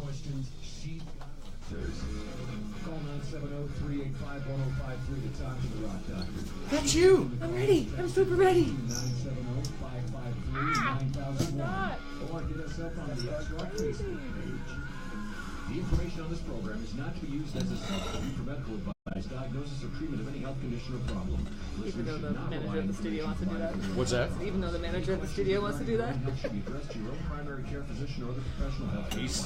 questions, she's got answers. Call 970-385-1053 to talk to the Rock Doctor. That's you. I'm ready. I'm super ready. 970-553-9001. Or get us up on the X-Rock Facebook page. The information on this program is not to be used as a substitute for medical advice, diagnosis, or treatment of any health condition or problem. Even though the manager at the studio wants to do that. What's that? Even though the manager at the studio wants to do that. Help should be addressed to your own primary care physician or other professional health. He's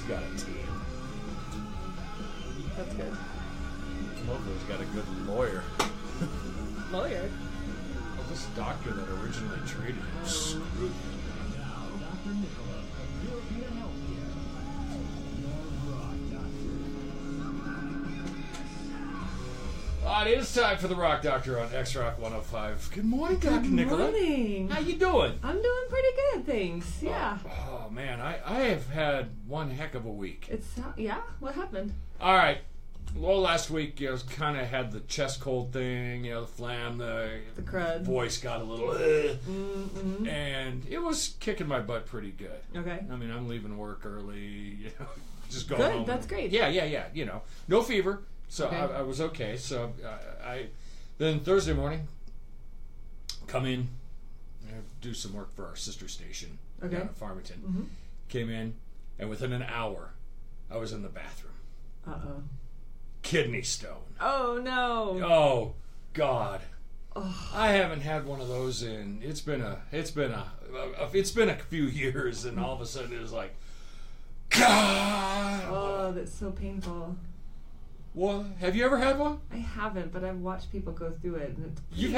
got a team. That's good. Hopefully he's got a good lawyer. Lawyer? Well, this doctor that originally treated him screwed him. Now, Dr. Nicola of European Healthcare. Your Rock Doctor. It is time for the Rock Doctor on X-Rock 105. Good morning, Dr. Nicola. Good morning. How you doing? I'm doing pretty good, thanks. Yeah. Oh man, I have had one heck of a week. Yeah? What happened? All right. Well, last week, I was kind of had the chest cold thing, the phlegm, the crud. Voice got a little, and it was kicking my butt pretty good. Okay. I mean, I'm leaving work early, just going Good, home. that's great. Yeah, no fever, so Okay. I was okay. So then Thursday morning, come in, do some work for our sister station down at Farmington. Mm-hmm. Came in, and within an hour, I was in the bathroom. Uh-oh. Kidney stone. Oh, no. Oh God. Oh. I haven't had one of those in it's been a few years, and all of a sudden it was like, God. Oh, that's so painful. What? Have you ever had one? I haven't, but I've watched people go through it. And it's You've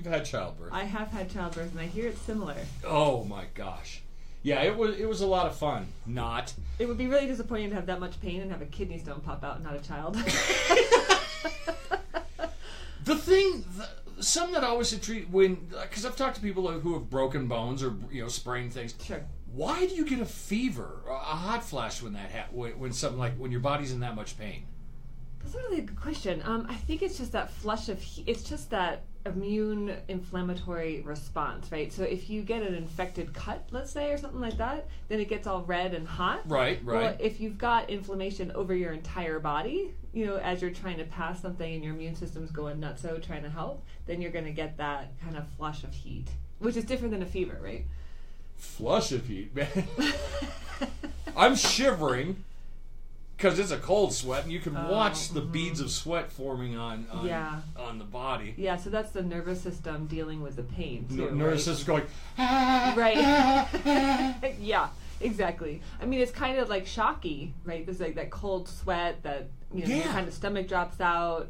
had childbirth. I have had childbirth, and I hear it's similar. Oh my gosh. Yeah, it was a lot of fun. Not. It would be really disappointing to have that much pain and have a kidney stone pop out and not a child. Some that always intrigue because I've talked to people who have broken bones or sprained things. Sure. Why do you get a fever, a hot flash when that when something like when your body's in that much pain? That's a really good question. I think it's just that flush of it's just that immune inflammatory response, right? So if you get an infected cut, let's say, or something like that, then it gets all red and hot. Right. Well, if you've got inflammation over your entire body, as you're trying to pass something and your immune system's going nutso trying to help, then you're going to get that kind of flush of heat, which is different than a fever, right? Flush of heat, man. I'm shivering because it's a cold sweat, and you can watch the beads of sweat forming on the body. Yeah, so that's the nervous system dealing with the pain too. Nervous system going. Right. Yeah, exactly. I mean, it's kind of like shocky, right? There's like that cold sweat that your kind of stomach drops out.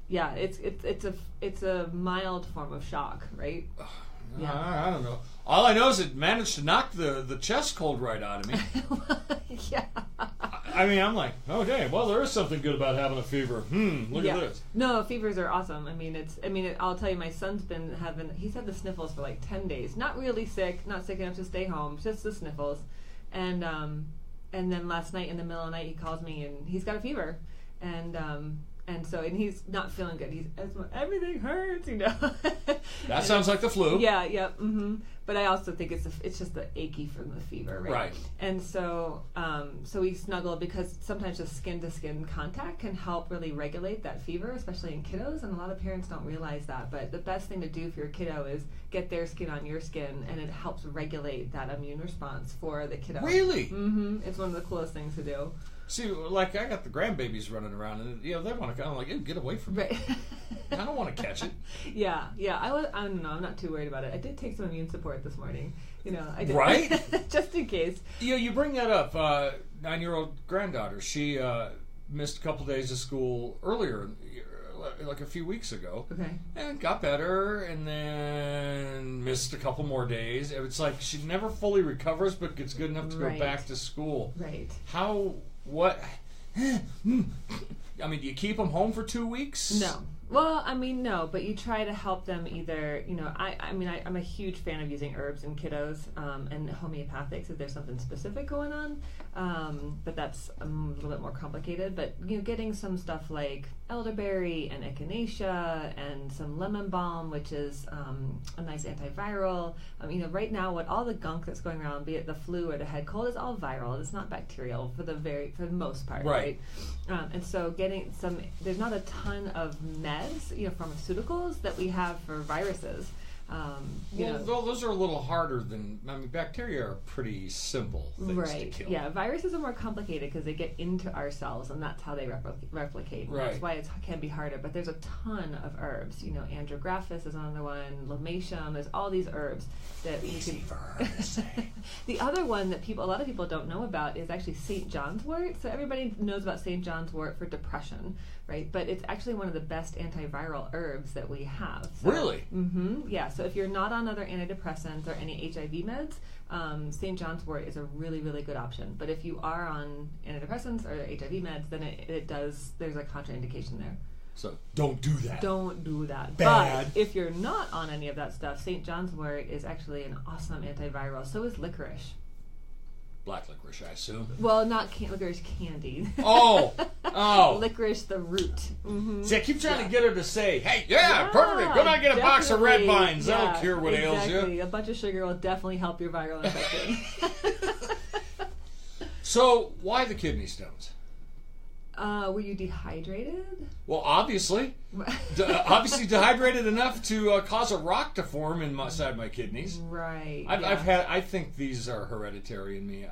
Yeah, it's a mild form of shock, right? Yeah. I don't know. All I know is it managed to knock the chest cold right out of me. Yeah. I mean, I'm like, okay, well, there is something good about having a fever. Look at this. No, fevers are awesome. I'll tell you, my son's he's had the sniffles for like 10 days. Not really sick, not sick enough to stay home, just the sniffles. And then last night in the middle of the night, he calls me and he's got a fever. And he's not feeling good. Everything hurts, That sounds like the flu. Yeah. Mm-hmm. But I also think it's just the achy from the fever, right? Right. And so we snuggle because sometimes just skin to skin contact can help really regulate that fever, especially in kiddos. And a lot of parents don't realize that. But the best thing to do for your kiddo is get their skin on your skin, and it helps regulate that immune response for the kiddo. Really? Mm-hmm. It's one of the coolest things to do. See, like I got the grandbabies running around, and they want to kind of like, get away from me. Right. I don't want to catch it. Yeah. I don't know. I'm not too worried about it. I did take some immune support this morning. I did. Right? Just in case. You bring that up. 9-year-old granddaughter. She missed a couple days of school earlier, like a few weeks ago. Okay. And got better, and then missed a couple more days. It's like she never fully recovers, but gets good enough to go back to school. Right. What? I mean, do you keep them home for 2 weeks? No. Well, I mean, no, but you try to help them either, I'm a huge fan of using herbs in kiddos and homeopathics if there's something specific going on, but that's a little bit more complicated. But, getting some stuff like elderberry and echinacea and some lemon balm, which is a nice antiviral. Right now, all the gunk that's going around, be it the flu or the head cold, is all viral. It's not bacterial for the most part, right? And so getting there's not a ton of meds, pharmaceuticals that we have for viruses. Those are a little harder than, bacteria are pretty simple things to kill. Yeah, viruses are more complicated because they get into our cells, and that's how they replicate. Right. That's why it can be harder. But there's a ton of herbs. Andrographis is another one, lomatium. There's all these herbs that you can. For her to say. The other one that a lot of people don't know about is actually St. John's wort. So everybody knows about St. John's wort for depression, right? But it's actually one of the best antiviral herbs that we have. So, really? Mm-hmm. Yeah. So if you're not on other antidepressants or any HIV meds, St. John's wort is a really, really good option. But if you are on antidepressants or HIV meds, then there's a contraindication there. So don't do that. Don't do that. Bad. But if you're not on any of that stuff, St. John's wort is actually an awesome antiviral. So is licorice. Black licorice, I assume. Well, not licorice candy. Oh. Licorice, the root. Mm-hmm. See, I keep trying to get her to say, hey, perfect, go down and get a box of Red Vines. That'll cure what ails you. A bunch of sugar will definitely help your viral infection. So, why the kidney stones? Were you dehydrated? Well, obviously. Obviously dehydrated enough to cause a rock to form inside my kidneys. Right. I think these are hereditary in me.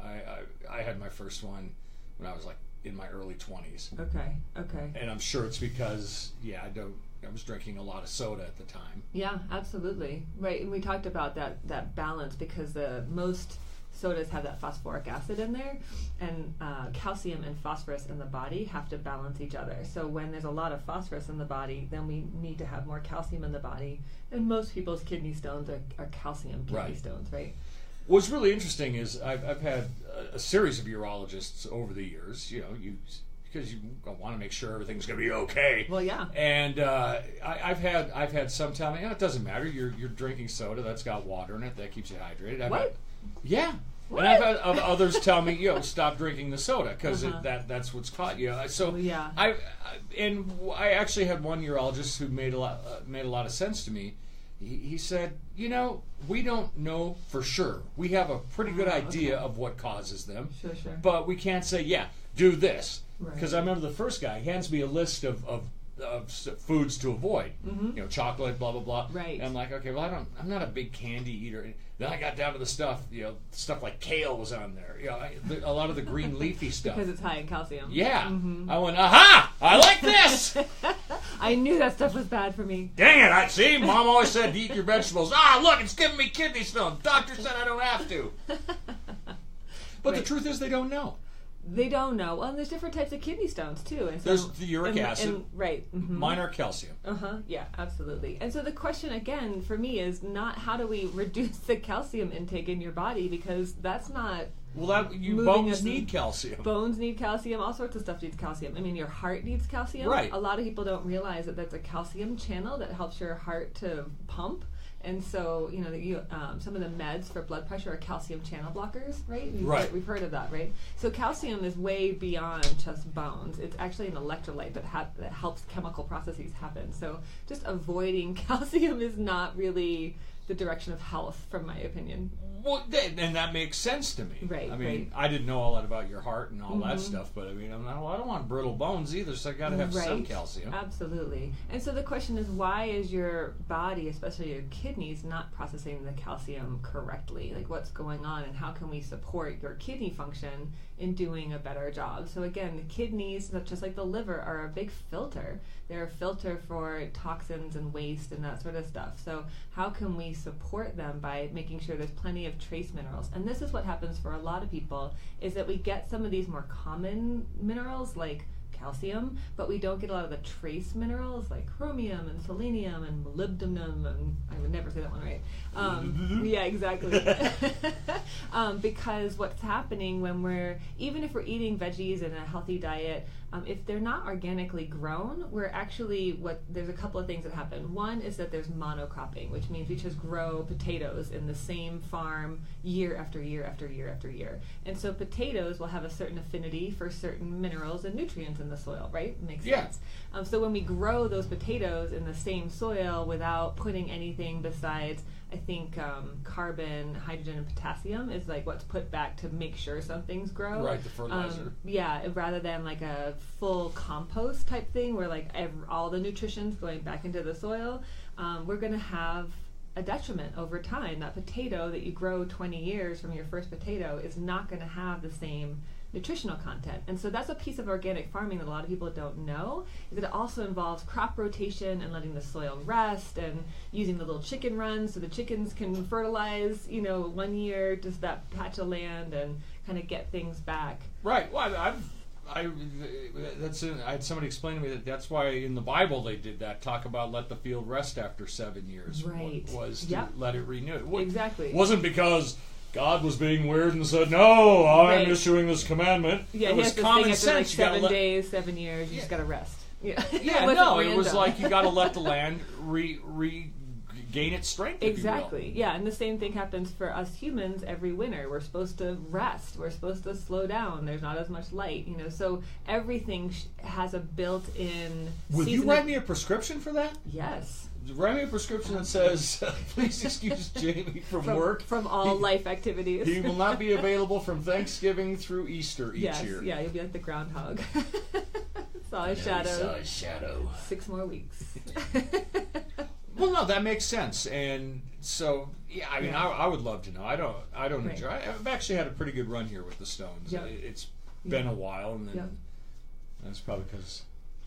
I had my first one when I was in my early 20s. Okay. And I'm sure it's because, I was drinking a lot of soda at the time. Yeah, absolutely. Right, and we talked about that balance because most sodas have that phosphoric acid in there, and calcium and phosphorus in the body have to balance each other. So when there's a lot of phosphorus in the body, then we need to have more calcium in the body. And most people's kidney stones are calcium kidney stones, right? What's really interesting is I've had a series of urologists over the years, because you want to make sure everything's going to be okay. Well, yeah. And I've had some tell me, it doesn't matter. You're drinking soda that's got water in it that keeps you hydrated. Yeah. What? And I've had others tell me, stop drinking the soda because that's what's caught you. So yeah. I actually had one urologist who made a lot of sense to me. He said, we don't know for sure. We have a pretty good idea of what causes them. Sure. But we can't say, do this. Because Right. I remember the first guy hands me a list of foods to avoid. Mm-hmm. Chocolate, blah, blah, blah. Right. And I'm like, okay, well, I'm not a big candy eater. Then I got down to the stuff, stuff like kale was on there. A lot of the green leafy stuff. Because it's high in calcium. Yeah. Mm-hmm. I went, aha! I like this! I knew that stuff was bad for me. Dang it, see? Mom always said to eat your vegetables. Look, it's giving me kidney stones. Doctor said I don't have to. But the truth is they don't know. They don't know. Well, and there's different types of kidney stones, too. And so, there's the uric acid. Right. Mm-hmm. Mine are calcium. Yeah, absolutely. And so the question, again, for me is not how do we reduce the calcium intake in your body, because that's not... Well, bones need calcium. Bones need calcium. All sorts of stuff needs calcium. I mean, your heart needs calcium. Right. A lot of people don't realize that that's a calcium channel that helps your heart to pump. And so, some of the meds for blood pressure are calcium channel blockers, right? We've heard of that, right? So calcium is way beyond just bones. It's actually an electrolyte that helps chemical processes happen. So just avoiding calcium is not really the direction of health, from my opinion. Well, and that makes sense to me. Right. I mean, right. I didn't know all that about your heart and all that stuff, but I mean, I don't want brittle bones either, so I got to have some calcium. Absolutely. And so the question is, why is your body, especially your kidneys, not processing the calcium correctly? Like, what's going on, and how can we support your kidney function in doing a better job? So again, the kidneys, just like the liver, are a big filter. They're a filter for toxins and waste and that sort of stuff. So how can we support them by making sure there's plenty of trace minerals? And this is what happens for a lot of people, is that we get some of these more common minerals like calcium, but we don't get a lot of the trace minerals like chromium and selenium and molybdenum, and I would never say that one right. Yeah, exactly. Because what's happening when even if we're eating veggies in a healthy diet, if they're not organically grown, there's a couple of things that happen. One is that there's monocropping, which means we just grow potatoes in the same farm year after year after year after year. And so potatoes will have a certain affinity for certain minerals and nutrients in the soil, right? Makes sense. So when we grow those potatoes in the same soil without putting anything besides, I think, carbon, hydrogen, and potassium is like what's put back to make sure some things grow. Right, the fertilizer. Rather than like a full compost type thing where like all the nutrition's going back into the soil, we're going to have a detriment over time. That potato that you grow 20 years from your first potato is not going to have the same nutritional content. And so that's a piece of organic farming that a lot of people don't know, is that it also involves crop rotation and letting the soil rest and using the little chicken runs so the chickens can fertilize, 1 year, just that patch of land and kind of get things back. Right. Well, I had somebody explain to me that's why in the Bible they did that. Talk about let the field rest after 7 years. Right. Was to let it renew. Exactly. It wasn't because God was being weird and said, "No, I'm issuing this commandment." Yeah, it was common sense. Like 7 days, 7 years, you just got to rest. Yeah, it was like you got to let the land regain its strength. Exactly. Yeah, and the same thing happens for us humans every winter. We're supposed to rest. We're supposed to slow down. There's not as much light, So everything has a built-in. Will you write me a prescription for that? Yes. Write me a prescription that says, please excuse Jamie from work. From all life activities. He will not be available from Thanksgiving through Easter each year. Yeah, you'll be like the groundhog. Saw his shadow. 6 more weeks. Well, no, that makes sense. And so, I would love to know. I don't enjoy. I've actually had a pretty good run here with the Stones. Yep. It's been a while, and then that's probably because.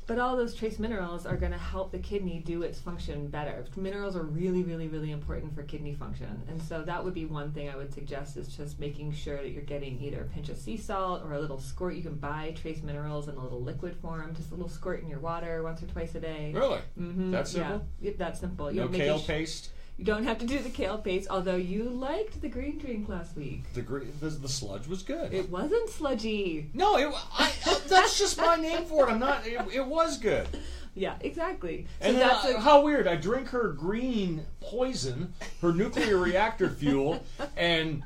But all those trace minerals are going to help the kidney do its function better. Minerals are really, really, really important for kidney function. And so that would be one thing I would suggest, is just making sure that you're getting either a pinch of sea salt or a little squirt. You can buy trace minerals in a little liquid form, just a little squirt in your water once or twice a day. Really? Mm-hmm. That's simple? Yeah, that's simple. No kale paste? You don't have to do the kale paste, although you liked the green drink last week. The sludge was good. It wasn't sludgy. No, that's just my name for it. I'm not. It was good. Yeah, exactly. And so how weird! I drink her green poison, her nuclear reactor fuel, and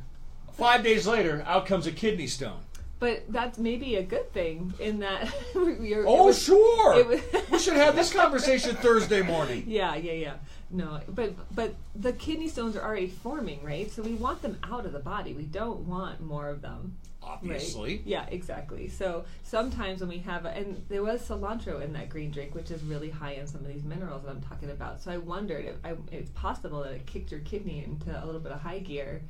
5 days later, out comes a kidney stone. But that's maybe a good thing in that. Sure. We should have this conversation Thursday morning. Yeah. No, but the kidney stones are already forming, right? So we want them out of the body. We don't want more of them. Obviously. Right? Yeah, exactly. So sometimes when we have, and there was cilantro in that green drink, which is really high in some of these minerals that I'm talking about. So I wondered if it's possible that it kicked your kidney into a little bit of high gear.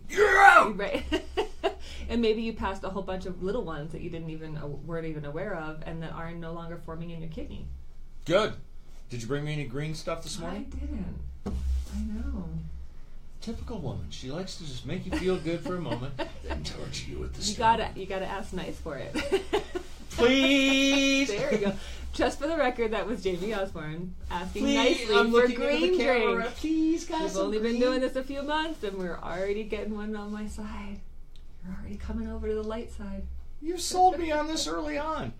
You're out! Right. And maybe you passed a whole bunch of little ones that you weren't even aware of, and that are no longer forming in your kidney. Good. Did you bring me any green stuff this morning? I didn't. I know. Typical woman. She likes to just make you feel good for a moment, then torture you with the stuff. You gotta ask nice for it. Please. There you go. Just for the record, that was Jamie Osborne asking nicely for green drink. Please, guys. We've only been doing this a few months, and we're already getting one on my side. You're already coming over to the light side. You sold me on this early on.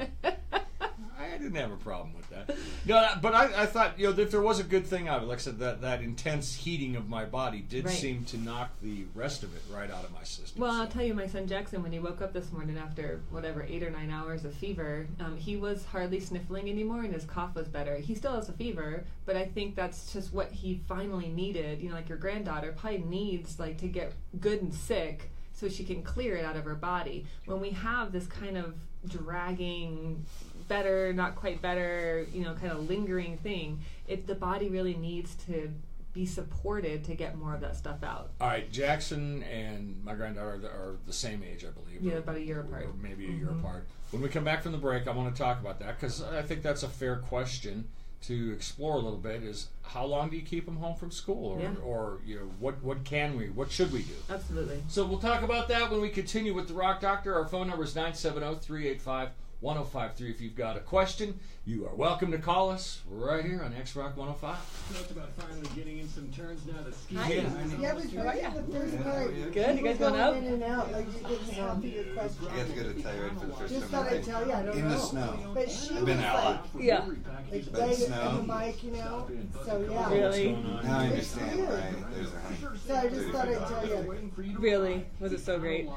I didn't have a problem with that. No, but I thought, if there was a good thing out of it, like I said, that intense heating of my body did seem to knock the rest of it right out of my system. Well, I'll tell you, my son Jackson, when he woke up this morning after 8 or 9 hours of fever, he was hardly sniffling anymore, and his cough was better. He still has a fever, but I think that's just what he finally needed. Like your granddaughter probably needs to get good and sick so she can clear it out of her body. When we have this kind of dragging, better, not quite better, kind of lingering thing, the body really needs to be supported to get more of that stuff out. All right, Jackson and my granddaughter are the same age, I believe. Yeah, about a year apart. Or maybe a year apart. When we come back from the break, I want to talk about that, because I think that's a fair question to explore a little bit, is how long do you keep them home from school? Or what should we do? Absolutely. So we'll talk about that when we continue with The Rock Doctor. Our phone number is 970-385-1051. 1053. If you've got a question, you are welcome to call us right here on X-Rock 105. Talked about finally getting in some turns now that ski. Hi. Yeah, we tried the first part. Good, you guys going out? In and out, like you didn't have your question. I got to go to Telluride for the first Just time. thought I'd tell you, I don't In know. the snow. But she I've was been out. Yeah. like But right snow? on the mic, you know. So yeah. Really? Now I understand, right? There's a hundred. So I just thought I'd tell you. Really? Was it so great?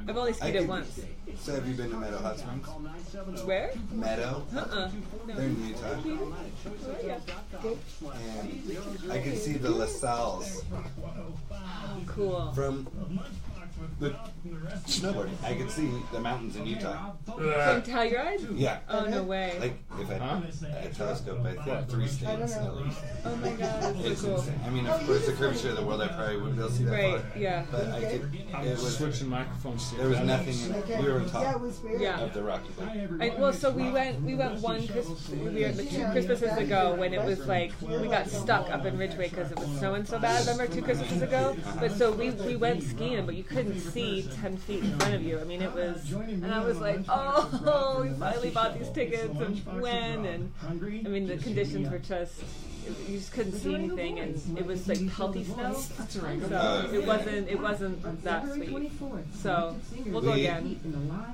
I've only skied it once. So have you been to Meadow Hot Springs? Where? Meadow? Uh-uh. No. They're in Utah. Yeah. And I could see the LaSalle's Cool. from the snowboarding. I could see the mountains in Utah. From Telluride? Yeah. Oh, no way. Like if I had a telescope, I think 3 states at least. Oh my god, It's that's so cool. insane. I mean, of course, the curvature of the world, I probably wouldn't be able to see that Right, far. yeah. But I could. I'm It was. switching microphones. There was nothing. We were on Yeah, it top was weird. Yeah. of the Rocky Mountain. Well, so we went one the 2 Christmases ago when it was like we got stuck up in Ridgeway because it was snowing so bad. Remember 2 Christmases ago? But so we went skiing, but you couldn't see 10 feet in front of you. I mean, it was, and I was like, oh, we finally bought these tickets and when, and I mean the conditions were just. You just couldn't see anything, and it was like pelty snow. So it wasn't that sweet. So we'll go again.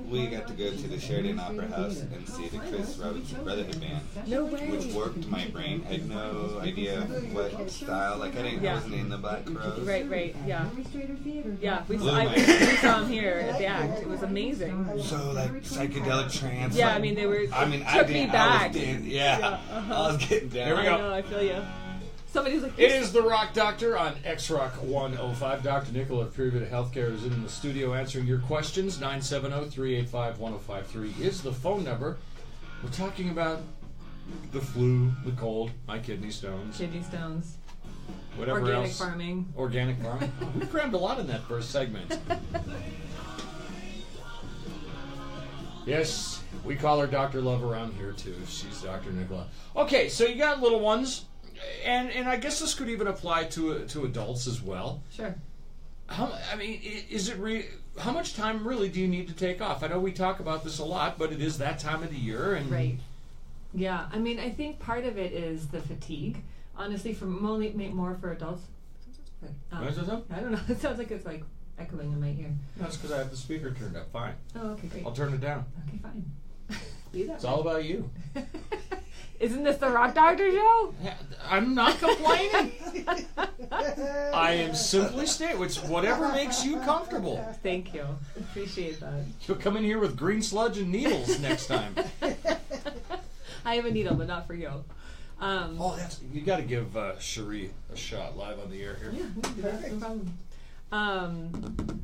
We got to go to the Sheridan Opera House and see the Chris Robinson Brotherhood Band, No way. which worked my brain. I had no idea what style. Like I didn't. I wasn't in the Black Crowes. Right, yeah. Yeah, we Blew saw, my- we saw him here at the Act. It was amazing. So like psychedelic trance. Yeah, like, I mean they were. I mean, I took didn't. me back. I was I was getting down. Here we go. I know, I feel you. Somebody's like, It is the Rock Doctor on X-Rock 105. Dr. Nicola of Pure Vita Healthcare is in the studio answering your questions. 970-385-1053 is the phone number. We're talking about the flu, the cold, my kidney stones, kidney stones, whatever organic else. farming. Organic farming. We crammed a lot in that first segment. Yes, we call her Dr. Love around here too. She's Dr. Nicola. Okay, so you got little ones, and I guess this could even apply to adults as well. Sure. How much time really do you need to take off? I know we talk about this a lot, but it is that time of the year, and Right. Yeah, I mean, I think part of it is the fatigue. Honestly, more for adults. What's that? I don't know. It sounds like it's like echoing in my ear. That's because I have the speaker turned up. Fine, Oh, okay, great. I'll turn it down. Okay, fine. Be that It's all about you. way. Isn't this the Rock Doctor show? I'm not complaining. I am simply stating it's whatever makes you comfortable. Thank you. Appreciate that. You'll come in here with green sludge and needles next time. I have a needle, but not for you. Oh, you got to give Cherie a shot live on the air here. Yeah, we can do that. No problem.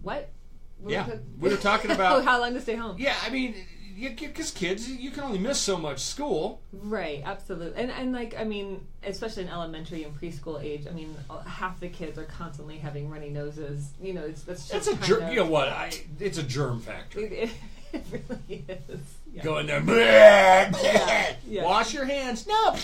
What? Yeah, we were talking about. Oh, how long to stay home? Yeah, I mean, because kids, you can only miss so much school. Right, absolutely. And like, I mean, especially in elementary and preschool age, I mean, half the kids are constantly having runny noses. You know, that's It's just a germ. You know what? It's a germ factory. It really is. Yeah. Go in there. Bleh, bleh, Yeah. Wash your hands. No.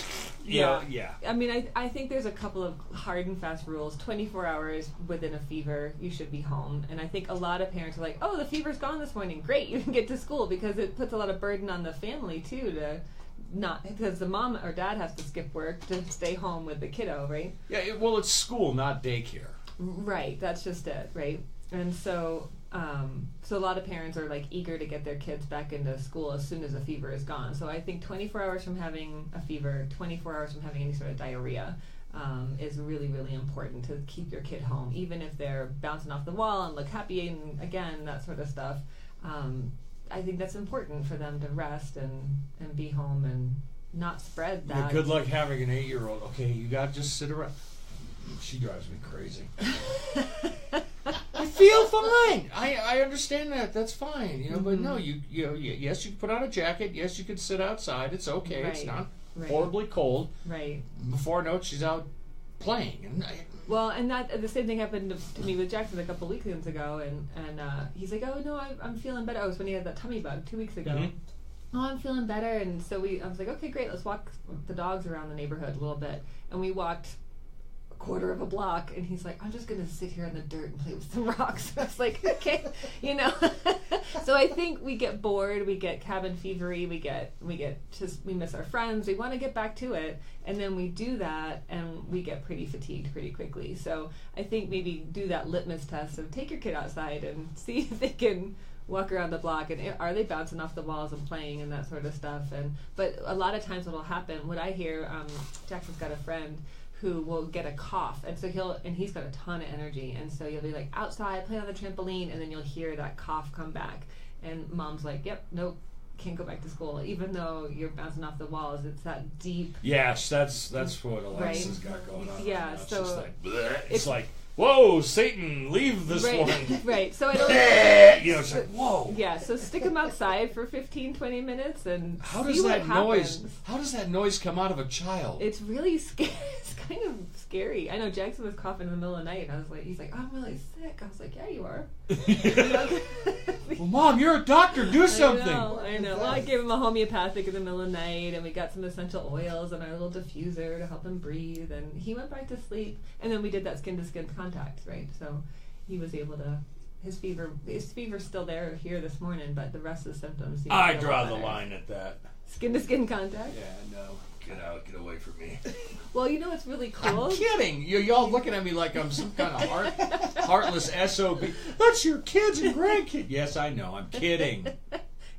Yeah. Yeah. I mean, I think there's a couple of hard and fast rules. 24 hours within a fever, you should be home. And I think a lot of parents are like, oh, the fever's gone this morning. Great, you can get to school, because it puts a lot of burden on the family, too, to not, because the mom or dad has to skip work to stay home with the kiddo, right? Yeah. Well, it's school, not daycare. Right, that's just it, right? And so, so a lot of parents are like eager to get their kids back into school as soon as the fever is gone. So I think 24 hours from having a fever, 24 hours from having any sort of diarrhea, is really, really important to keep your kid home, even if they're bouncing off the wall and look happy and again, that sort of stuff. I think that's important for them to rest and be home and not spread that. Yeah, good luck having an 8-year-old. Okay, you got to just sit around. She drives me crazy. I feel fine. I understand that. That's fine. You know, but no, you know, yes, you can put on a jacket. Yes, you can sit outside. It's okay. It's Right. not Right. horribly cold. Right. Before I know it, she's out playing. And Well, and that the same thing happened to me with Jackson a couple weekends ago, and he's like, "Oh no, I'm feeling better." Oh, it was when he had that tummy bug 2 weeks ago. Mhm. Oh, I'm feeling better, and so I was like, "Okay, great, let's walk the dogs around the neighborhood a little bit," and we walked a quarter of a block, and he's like, "I'm just gonna sit here in the dirt and play with some rocks." I was like, "Okay," you know. So I think we get bored, we get cabin fevery, we miss our friends, we want to get back to it, and then we do that and we get pretty fatigued pretty quickly. So I think maybe do that litmus test of take your kid outside and see if they can walk around the block and are they bouncing off the walls and playing and that sort of stuff. But a lot of times what will happen, what I hear, Jackson's got a friend who will get a cough, and so he's got a ton of energy, and so you'll be like outside playing on the trampoline, and then you'll hear that cough come back, and mom's like, yep, nope, can't go back to school, even though you're bouncing off the walls. It's that deep. Yes, that's what Alexa's got going on. Yeah, right now. so it's just like, bleh. It's like, whoa, Satan, leave this right, one. right. So I don't. It's like, whoa. Yeah, so stick them outside for 15, 20 minutes and How see does what that happens. noise? How does that noise come out of a child? It's really scary. It's kind of scary. I know Jackson was coughing in the middle of the night. I was like, he's like, I'm really sick. I was like, yeah, you are. Well, Mom, you're a doctor. Do something. I know. Well, I gave him a homeopathic in the middle of the night, and we got some essential oils and our little diffuser to help him breathe, and he went back to sleep. And then we did that skin-to-skin contact, right? So he was able to. His fever's still there here this morning, but the rest of the symptoms. seem to I be a draw lot the better. line at that. Skin-to-skin contact. Yeah, no. Get out. Get away from me. Well, you know what's really cool? I'm kidding. Y'all looking at me like I'm some kind of heartless SOB. That's your kids and grandkids. Yes, I know. I'm kidding.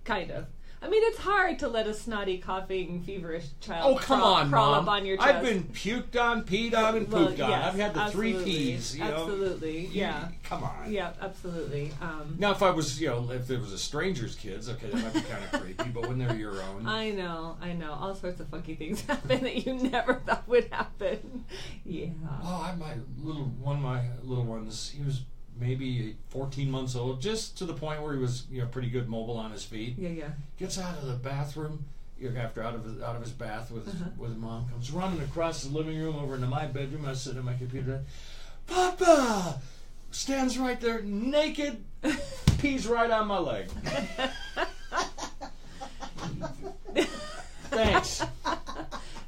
Kind of. I mean, it's hard to let a snotty, coughing, feverish child Oh, come crawl on, up Mom. on your chest. I've been puked on, peed on, and Well, pooped on. yes, I've had the absolutely. 3 Ps. You know? Absolutely, yeah. Come on. Yeah, absolutely. Now, if I was, if there was a stranger's kids, okay, that might be kind of creepy. But when they're your own, I know. All sorts of funky things happen that you never thought would happen. Yeah. oh, one of my little ones, he was maybe 14 months old, just to the point where he was, pretty good mobile on his feet. Yeah. Gets out of the bathroom, out of his bath with his mom, comes running across the living room over into my bedroom. I was sitting at my computer. Papa stands right there, naked, pees right on my leg. Thanks.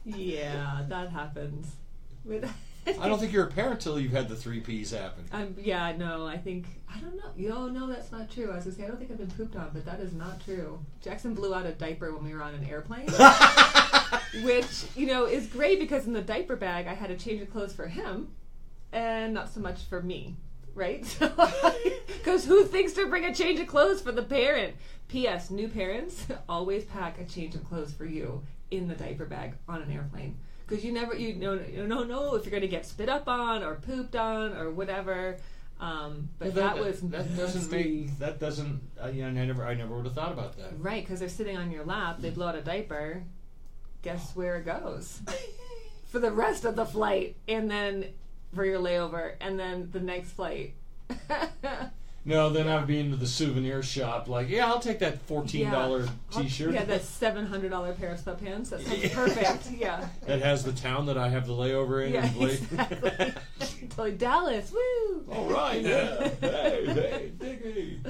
Yeah, that happens. I don't think you're a parent till you've had the 3 Ps happen. Yeah, no, I don't know. No, that's not true. I was going to say, I don't think I've been pooped on, but that is not true. Jackson blew out a diaper when we were on an airplane, which, is great because in the diaper bag, I had a change of clothes for him and not so much for me, right? Because who thinks to bring a change of clothes for the parent? P.S. New parents, always pack a change of clothes for you in the diaper bag on an airplane. Because you don't know if you're going to get spit up on or pooped on or whatever. But that doesn't. I never would have thought about that. Right, because they're sitting on your lap. They blow out a diaper. Guess where it goes for the rest of the flight, and then for your layover, and then the next flight. No, then I'd be into the souvenir shop. Like, yeah, I'll take that $14 T-shirt. Yeah, that $700 pair of sweatpants. That sounds perfect. Yeah. That has the town that I have the layover in. Yeah, exactly. Totally. Dallas. Woo! All right. Yeah. Hey, diggity.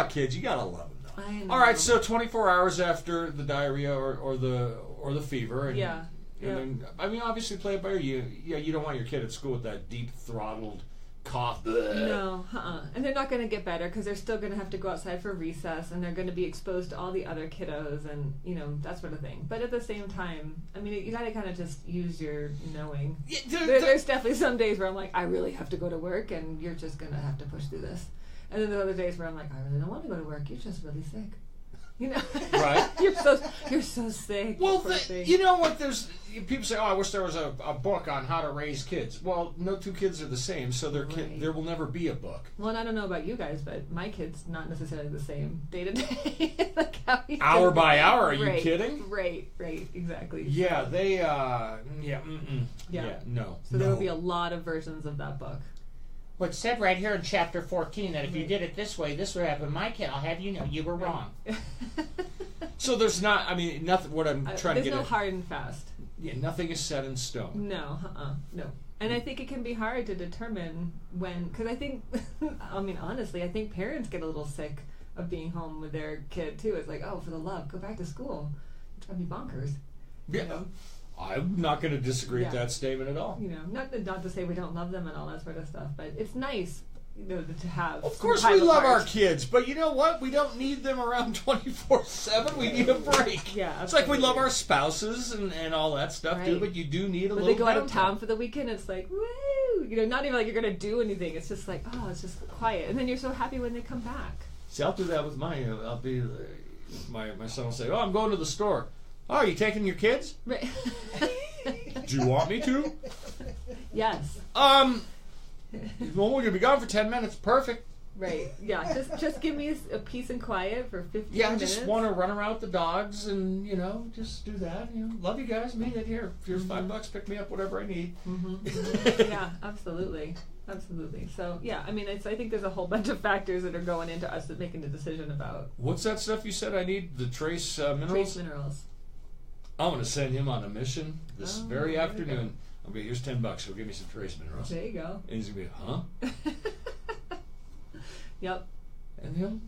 Kids, you gotta love them. I know. All right, so 24 hours after the diarrhea or the fever. And, yeah. And then, obviously, play it by ear. You don't want your kid at school with that deep throttled cough. No, and they're not going to get better because they're still going to have to go outside for recess, and they're going to be exposed to all the other kiddos, and that sort of thing. But at the same time, I mean, you got to kind of just use your knowing. There's definitely some days where I'm like, I really have to go to work, and you're just going to have to push through this. And then there's other days where I'm like, I really don't want to go to work. You're just really sick. Right? You're so sick. Well, you know what? People say, "Oh, I wish there was a book on how to raise kids." Well, no 2 kids are the same, so there will never be a book. Well, and I don't know about you guys, but my kids not necessarily the same day to day. Hour by hour? Are you kidding? Right, exactly. Yeah, they. No. So there will be a lot of versions of that book. Well, it said right here in chapter 14 that if you did it this way, this would happen. My kid, I'll have you know, you were wrong. So there's not, nothing, what I'm trying to get There's no at. hard and fast. Yeah, nothing is set in stone. No, no. And I think it can be hard to determine when, because I think, honestly, I think parents get a little sick of being home with their kid, too. It's like, oh, for the love, go back to school. It's going to be bonkers. Yeah. I'm not going to disagree with that statement at all. Not to say we don't love them and all that sort of stuff, but it's nice to have. Of course, time we love apart. our kids, but you know what? We don't need them around 24/7. We need a break. Yeah, it's like we love absolutely. our spouses and all that stuff too, Right. but you do need a When little. they go out of downtime. town for the weekend, it's like woo. Not even like you're gonna do anything. It's just like it's just quiet, and then you're so happy when they come back. See, I'll do that with mine. I'll be my son will say, "Oh, I'm going to the store." Oh, are you taking your kids? Right. Do you want me to? Yes. Well, we're gonna be gone for 10 minutes. Perfect. Right. Yeah. Just give me a peace and quiet for 15 Yeah, I minutes. just want to run around with the dogs and just do that. Love you guys. Mean it. Here's $5. Pick me up whatever I need. Yeah. Absolutely. Absolutely. So yeah, I mean, I think there's a whole bunch of factors that are going into us making the decision about What's that stuff you said I need? The trace minerals. trace minerals. I'm gonna send him on a mission this very there you afternoon. I'll be here's $10. Go give me some trace minerals. There you go. And he's gonna be, huh? Yep. And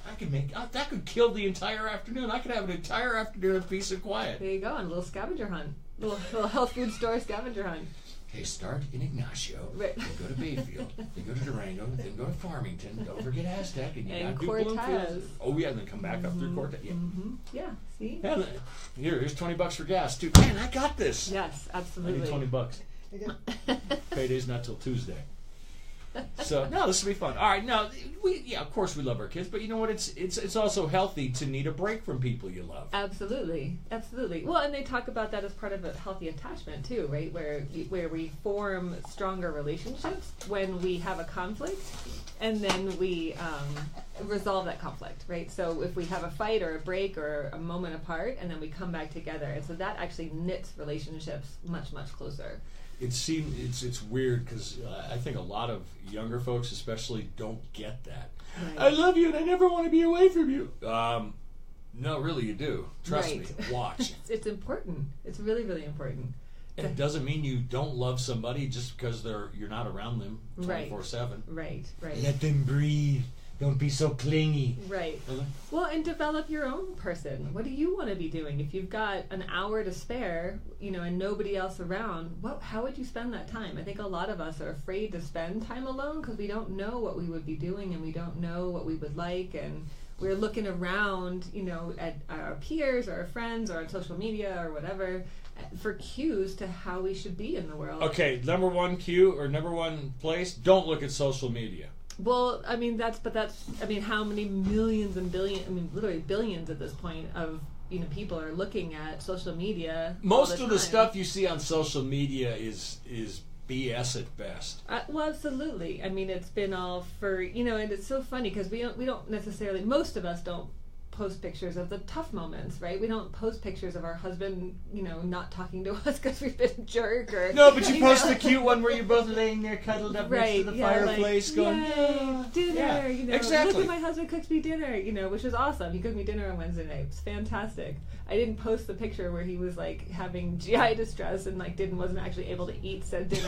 I could make that could kill the entire afternoon. I could have an entire afternoon of peace and quiet. There you go. And a little scavenger hunt. Little health food store scavenger hunt. Okay, start in Ignacio, Right. then go to Bayfield, then go to Durango, then go to Farmington. Don't forget Aztec, and you And got to do Cortez. Bloomfield. Oh yeah, and then come back up through Cortez. Yeah. Yeah. See. Yeah, here's $20 for gas too. Man, I got this. Yes. I Absolutely. need $20. Payday's not till Tuesday. So no, this will be fun. All right, now of course we love our kids, but you know what? It's also healthy to need a break from people you love. Absolutely, absolutely. Well, and they talk about that as part of a healthy attachment too, right? Where we form stronger relationships when we have a conflict, and then we resolve that conflict, right? So if we have a fight or a break or a moment apart, and then we come back together, and so that actually knits relationships much closer. It's weird because I think a lot of younger folks, especially, don't get that. Right. I love you and I never want to be away from you. No, really, you do. Trust me. Right. Watch. It's important. It's really important. And it doesn't mean you don't love somebody just because you're not around them Right. 24/7. Right. Let them breathe. Don't be so clingy. Right. Well, and develop your own person. What do you want to be doing? If you've got an hour to spare, and nobody else around, how would you spend that time? I think a lot of us are afraid to spend time alone because we don't know what we would be doing and we don't know what we would like, and we're looking around, at our peers or our friends or on social media or whatever for cues to how we should be in the world. Okay, number one cue or number one place, don't look at social media. Well, I mean, that's how many millions and billions, literally billions at this point of, people are looking at social media. Most all of the time. stuff you see on social media is BS at best. Well, absolutely. I mean, it's been all for, and it's so funny because we don't necessarily, most of us don't post pictures of the tough moments, right? We don't post pictures of our husband, not talking to us because we've been a jerk or... No, but you post the cute one where you're both laying there cuddled up next to the fireplace going, Yay, dinner, Yeah, exactly. Look what my husband cooks me dinner, which was awesome. He cooked me dinner on Wednesday night. It was fantastic. I didn't post the picture where he was like having GI distress and wasn't actually able to eat said dinner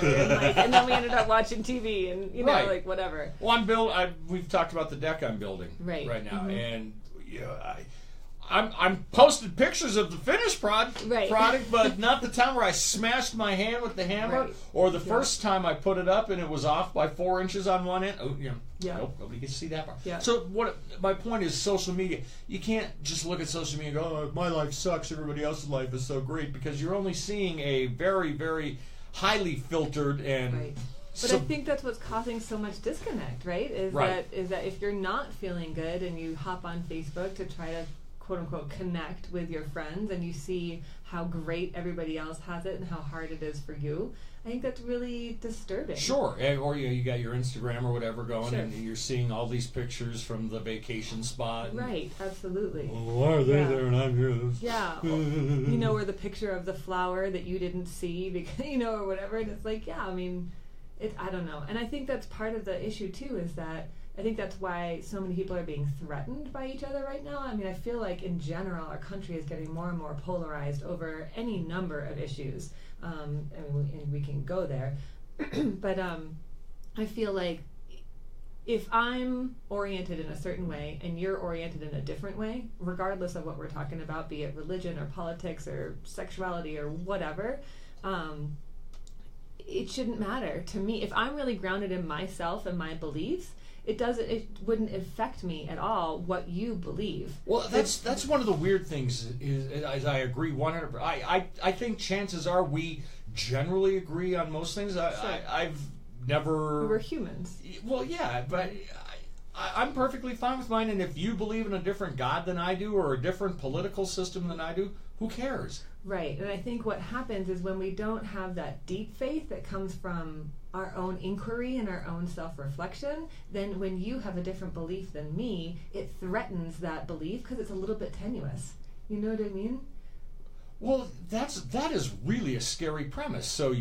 and then we ended up watching TV and Right. whatever. Well, we've talked about the deck I'm building Right now, Mhm. and I'm posting pictures of the finished product, but not the time where I smashed my hand with the hammer, Right. or the first time I put it up and it was off by 4 inches on one end. Oh, Yeah. Nope, nobody gets to see that part. Yeah. So my point is social media. You can't just look at social media and go, "Oh, my life sucks. Everybody else's life is so great," because you're only seeing a very, very highly filtered and. Right. But I think that's what's causing so much disconnect, right? Is that if you're not feeling good and you hop on Facebook to try to quote unquote connect with your friends and you see how great everybody else has it and how hard it is for you, I think that's really disturbing. Sure, or you got your Instagram or whatever going, Sure. and you're seeing all these pictures from the vacation spot. And, Right, absolutely. why are they there and I'm here? Yeah, or the picture of the flower that you didn't see, because, or whatever, and it's like, yeah, I mean, I don't know. And I think that's part of the issue, too, is that I think that's why so many people are being threatened by each other right now. I mean, I feel like, in general, our country is getting more and more polarized over any number of issues. And we can go there. But I feel like if I'm oriented in a certain way and you're oriented in a different way, regardless of what we're talking about, be it religion or politics or sexuality or whatever, it shouldn't matter to me. If I'm really grounded in myself and my beliefs, it wouldn't affect me at all what you believe. Well, that's one of the weird things. Is I agree 100%. I think chances are we generally agree on most things. I've never. We're humans. Well, yeah, but I'm perfectly fine with mine. And if you believe in a different God than I do, or a different political system than I do, who cares? Right. And I think what happens is when we don't have that deep faith that comes from our own inquiry and our own self-reflection, then when you have a different belief than me, it threatens that belief because it's a little bit tenuous. You know what I mean? Well, that is really a scary premise. So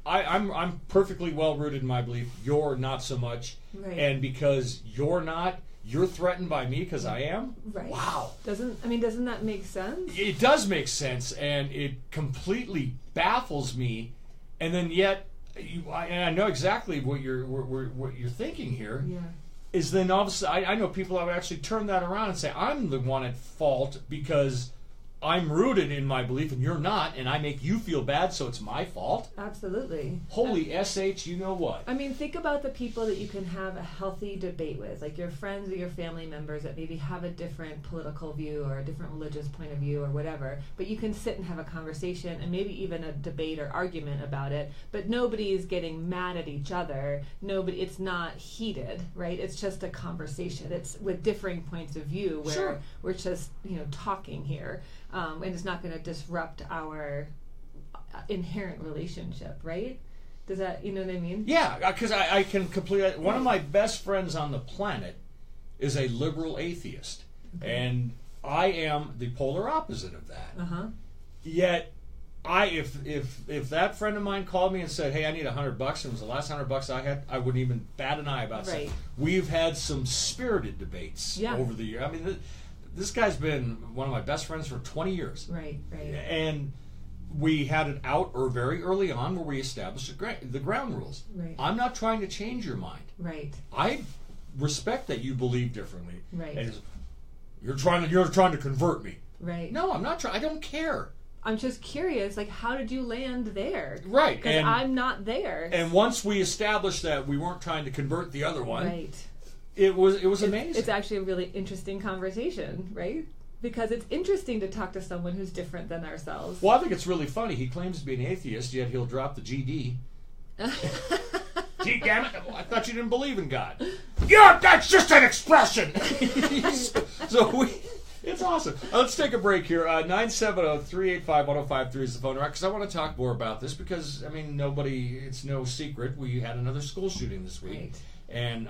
I'm perfectly well rooted in my belief. You're not so much, Right. and because you're not, you're threatened by me because I am. Right. Wow. Doesn't that make sense? It does make sense, and it completely baffles me. And then yet, I know exactly what you're thinking here. Yeah. Is then obviously I know people that would actually turn that around and say I'm the one at fault because I'm rooted in my belief and you're not, and I make you feel bad, so it's my fault. Absolutely. Holy SH, you know what? I mean, think about the people that you can have a healthy debate with, like your friends or your family members that maybe have a different political view or a different religious point of view or whatever, but you can sit and have a conversation and maybe even a debate or argument about it, but nobody is getting mad at each other. It's not heated, right? It's just a conversation. It's with differing points of view where Sure. we're just, talking here. And it's not going to disrupt our inherent relationship, right? Does that, you know what I mean? Yeah, because I can completely. One of my best friends on the planet is a liberal atheist, and I am the polar opposite of that. Uh-huh. Yet, if that friend of mine called me and said, "Hey, I need $100," and it was the last $100 I had, I wouldn't even bat an eye about it. Right. We've had some spirited debates over the year. I mean, this guy's been one of my best friends for 20 years. Right. And we had it out very early on where we established the ground rules. Right. I'm not trying to change your mind. Right. I respect that you believe differently. Right. And you're trying to convert me. Right. No, I'm not trying. I don't care. I'm just curious, like, how did you land there? Right. Because I'm not there. And once we established that we weren't trying to convert the other one, right. It was amazing. It's actually a really interesting conversation, right? Because it's interesting to talk to someone who's different than ourselves. Well, I think it's really funny. He claims to be an atheist, yet he'll drop the GD. Gee, damn it! I thought you didn't believe in God. Yeah, that's just an expression. It's awesome. Let's take a break here. 970-385-1053 is the phone, because I want to talk more about this because, I mean, it's no secret. We had another school shooting this week. Right. And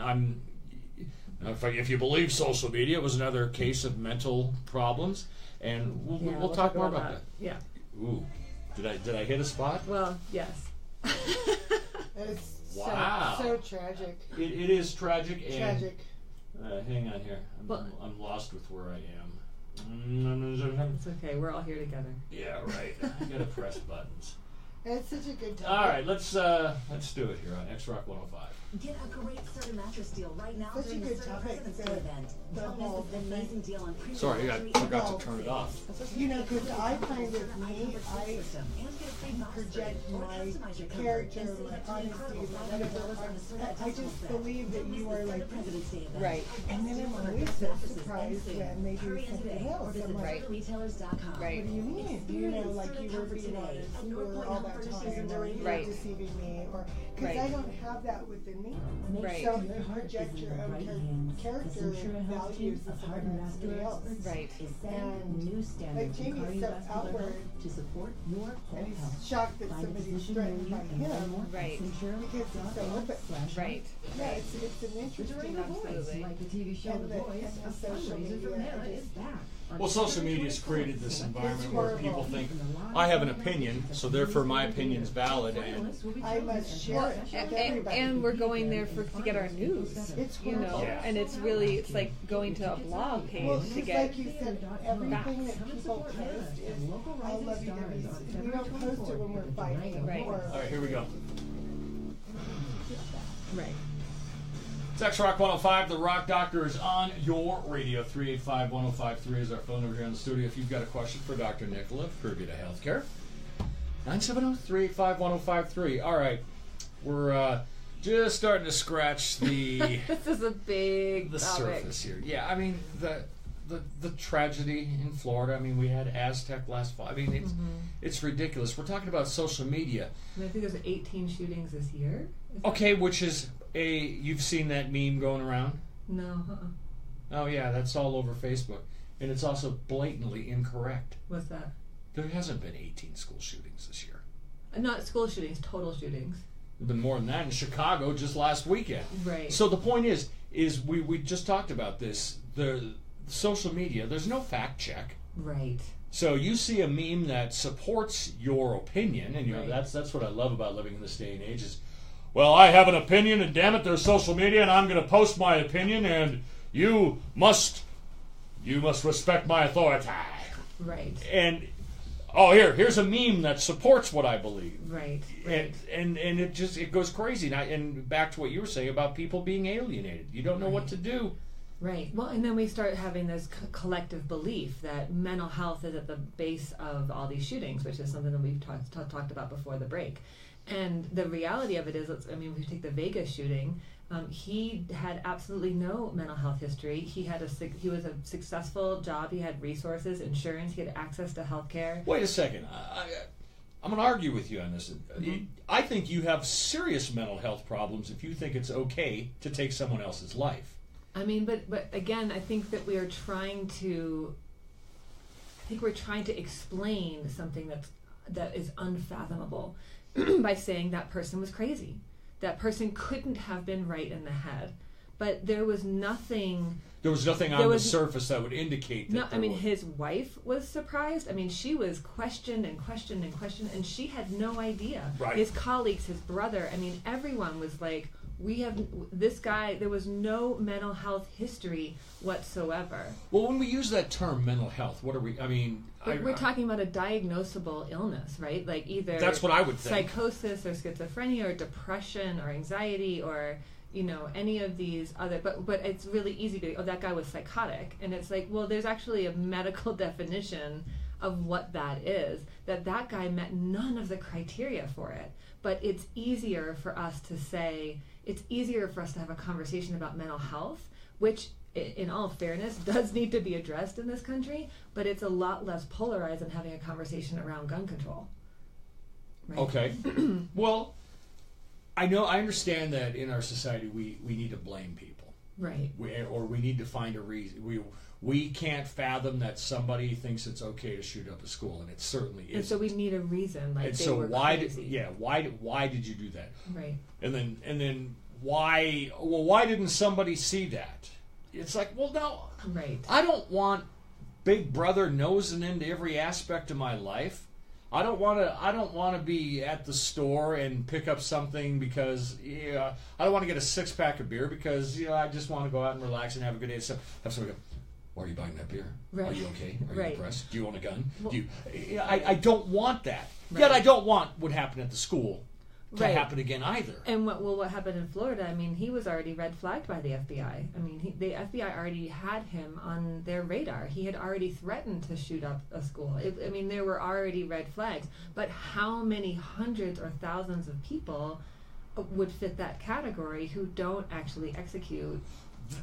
if you believe social media, it was another case of mental problems. And we'll talk more about that. Yeah. Ooh. Did I hit a spot? Well, yes. It's Wow. so tragic. It is tragic. And, Tragic. hang on here. I'm lost with where I am. It's okay. We're all here together. Yeah, right. I gotta press buttons. It's such a good topic. All right, let's do it here on X-Rock 105. Get a great starter mattress deal right now Such a during the good Starter topic, President's the- Day event. the Don't whole miss this amazing deal on premium Sorry, I luxury forgot and to turn it off. Because I find with me, I project my character, my honesty, my whatever. I just believe that you are like this. Right. And then I'm always so surprised when they do something else. I'm like, retailers.com. Right. what do you mean? You know, like you were being honest, you were all that time, or you were Right. deceiving me, or because Right. I don't have that within me. Right. So you project your own character values as somebody else. Right. And like Jamie steps outward, to support your and he's shocked that somebody's threatened by him Right. because he's so open. Right. Yeah, it's an interesting Absolutely. Like the TV show And The the- Voice, and the a social fundraiser for media, Hannah I is just- back. Well, social media's created this environment where people think, I have an opinion, so therefore my opinion's valid, and I must share it with everybody. And we're going there to get our news, It's you know, Yeah. and it's like going to a blog page Well, to just get. like you said, everything that people post is all lovey-dovey. We don't post it when we're fighting. Right. Or, all right, here we go. Right. It's X-Rock 105. The Rock Doctor is on your radio. 385-1053 is our phone number here in the studio. If you've got a question for Dr. Nicola, Purvita Healthcare. 970-385-1053. All right. We're just starting to scratch the This is a big the topic. surface here. Yeah, I mean the tragedy in Florida. I mean, we had Aztec last fall. I mean, it's ridiculous. We're talking about social media. I mean, I think there's 18 shootings this year. Is that- Okay, which is you've seen that meme going around? No. Oh yeah, that's all over Facebook, and it's also blatantly incorrect. What's that? There hasn't been 18 school shootings this year. Not school shootings, total shootings. There've been more than that in Chicago just last weekend. Right. So the point is we just talked about this. The social media, there's no fact check. Right. So you see a meme that supports your opinion, and Right. that's what I love about living in this day and age is, well, I have an opinion, and damn it, there's social media, and I'm going to post my opinion, and you must respect my authority. Right. And here's a meme that supports what I believe. Right. And it goes crazy. And back to what you were saying about people being alienated. You don't know what to do. Right. Well, and then we start having this collective belief that mental health is at the base of all these shootings, which is something that we've talked about before the break. And the reality of it is, if we take the Vegas shooting, he had absolutely no mental health history. He was a successful job. He had resources, insurance. He had access to health care. Wait a second. I'm going to argue with you on this. I think you have serious mental health problems if you think it's okay to take someone else's life. I mean, but again, I think that we are trying to. I think we're trying to explain something that is unfathomable by saying that person was crazy. That person couldn't have been right in the head, but there was nothing. There was nothing on the surface that would indicate that. No, I mean, his wife was surprised. I mean, she was questioned and questioned and questioned, and she had no idea. Right. His colleagues, his brother. I mean, everyone was like, "We have this guy." There was no mental health history whatsoever. Well, when we use that term, mental health, what are we? I mean, We're talking about a diagnosable illness, right? Like either that's what I would think. Psychosis or schizophrenia or depression or anxiety or any of these other. But it's really easy to that guy was psychotic, and it's like, well, there's actually a medical definition of what that is. That guy met none of the criteria for it. But it's easier for us to say. It's easier for us to have a conversation about mental health, which, in all fairness, does need to be addressed in this country, but it's a lot less polarized than having a conversation around gun control. Right? Okay. Well, I understand that in our society we need to blame people. Right. We need to find a reason. We can't fathom that somebody thinks it's okay to shoot up a school, and it certainly is. And so we need a reason. Like, and they so were why crazy. why did you do that? Right. And then why didn't somebody see that? It's like, well, no. Right. I don't want Big Brother nosing into every aspect of my life. I don't want to be at the store and pick up something because I don't want to get a 6-pack of beer because I just want to go out and relax and have a good day. So have somebody go, why are you buying that beer? Right. Are you okay? Are Right. you depressed? Do you own a gun? Well, I don't want that. Right. Yet I don't want what happened at the school to Right. happen again either. And what happened in Florida? I mean, he was already red flagged by the FBI. I mean, the FBI already had him on their radar. He had already threatened to shoot up a school. I mean, there were already red flags. But how many hundreds or thousands of people would fit that category who don't actually execute?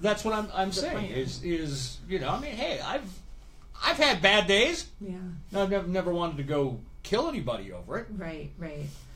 That's what I'm saying. Is I mean, hey, I've had bad days. Yeah. I've never wanted to go kill anybody over it. Right.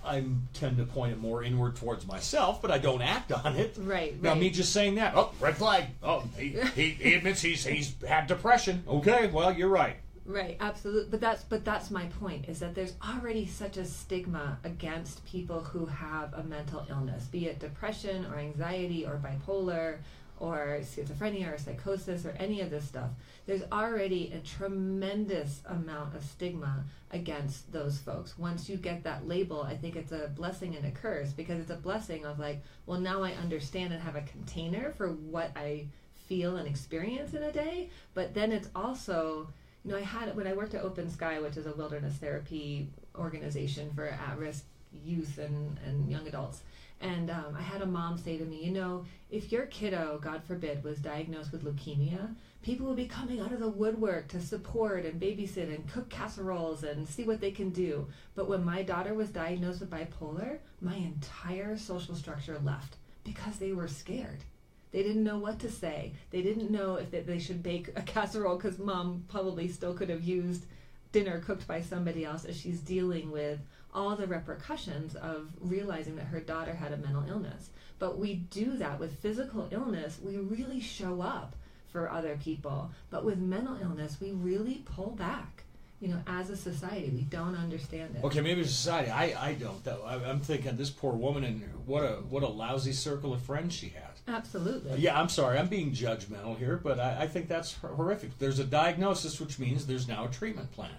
I tend to point it more inward towards myself, but I don't act on it. Right. Now, me just saying that, red flag. Oh, he admits he's had depression. Okay, well, you're right. Right, absolutely. But that's my point, is that there's already such a stigma against people who have a mental illness, be it depression or anxiety or bipolar or schizophrenia or psychosis or any of this stuff. There's already a tremendous amount of stigma against those folks. Once you get that label, I think it's a blessing and a curse, because it's a blessing of like, well, now I understand and have a container for what I feel and experience in a day. But then it's also, I had, when I worked at Open Sky, which is a wilderness therapy organization for at-risk youth and young adults, And I had a mom say to me, you know, if your kiddo, God forbid, was diagnosed with leukemia, people would be coming out of the woodwork to support and babysit and cook casseroles and see what they can do. But when my daughter was diagnosed with bipolar, my entire social structure left because they were scared. They didn't know what to say. They didn't know if they should bake a casserole because mom probably still could have used dinner cooked by somebody else as she's dealing with all the repercussions of realizing that her daughter had a mental illness. But we do that with physical illness. We really show up for other people. But with mental illness, we really pull back. You know, as a society, we don't understand it. Okay, maybe as a society, I don't though. I'm thinking this poor woman and what a lousy circle of friends she has. Absolutely. Yeah, I'm sorry, I'm being judgmental here, but I think that's horrific. There's a diagnosis, which means there's now a treatment plan.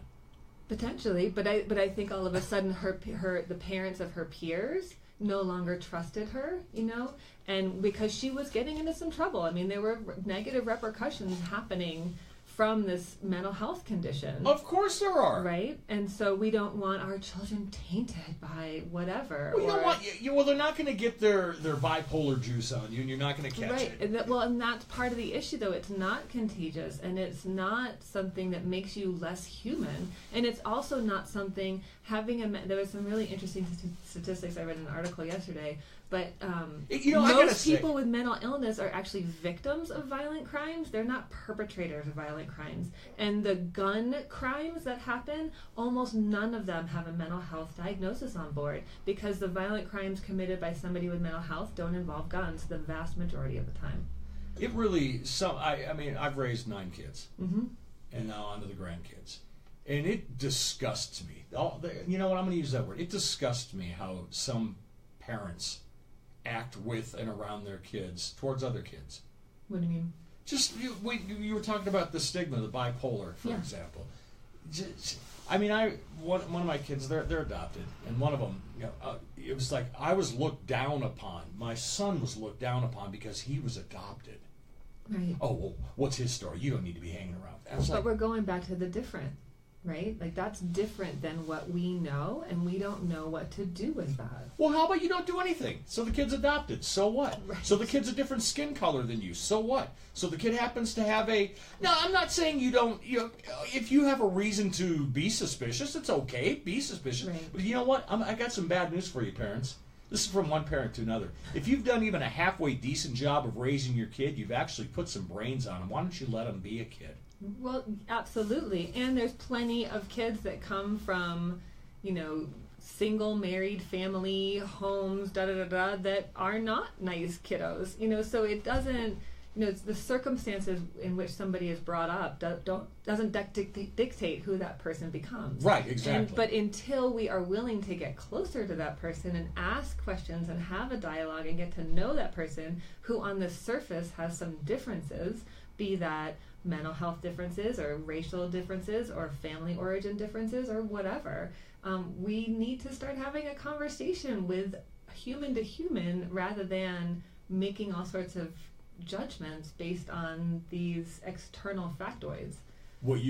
Potentially, but I think all of a sudden the parents of her peers no longer trusted her, you know, and because she was getting into some trouble. I mean, there were negative repercussions happening from this mental health condition. Of course there are. Right? And so we don't want our children tainted by whatever. Well, you don't want, well, they're not going to get their bipolar juice on you, and you're not going to catch it. And and that's part of the issue, though. It's not contagious, and it's not something that makes you less human, and it's also not something there was some really interesting statistics. I read an article yesterday, but most people with mental illness are actually victims of violent crimes. They're not perpetrators of violent crimes. And the gun crimes that happen, almost none of them have a mental health diagnosis on board, because the violent crimes committed by somebody with mental health don't involve guns the vast majority of the time. It really, I mean, I've raised 9 kids, Mm-hmm. and now on to the grandkids. And it disgusts me. You know what, I'm going to use that word. It disgusts me how some parents act with and around their kids towards other kids. What do you mean? Just, you were talking about the stigma, the bipolar, for example. I mean, one of my kids, they're adopted, and one of them, you know, it was like I was looked down upon. My son was looked down upon because he was adopted. Right. Oh, well, what's his story? You don't need to be hanging around. But we're going back to the different, right? Like, that's different than what we know, and we don't know what to do with that. Well, how about you don't do anything? So the kid's adopted. So what? Right. So the kid's a different skin color than you. So what? So the kid happens to have a... No, I'm not saying you don't... if you have a reason to be suspicious, it's okay. Be suspicious. Right. But you know what? I got some bad news for you, parents. This is from one parent to another. If you've done even a halfway decent job of raising your kid, you've actually put some brains on him. Why don't you let him be a kid? Well, absolutely. And there's plenty of kids that come from, you know, single, married, family, homes, that are not nice kiddos. You know, so it doesn't, you know, it's the circumstances in which somebody is brought up doesn't dictate who that person becomes. Right, exactly. But until we are willing to get closer to that person and ask questions and have a dialogue and get to know that person, who on the surface has some differences, be that mental health differences or racial differences or family origin differences or whatever, we need to start having a conversation with human to human rather than making all sorts of judgments based on these external factoids. Well,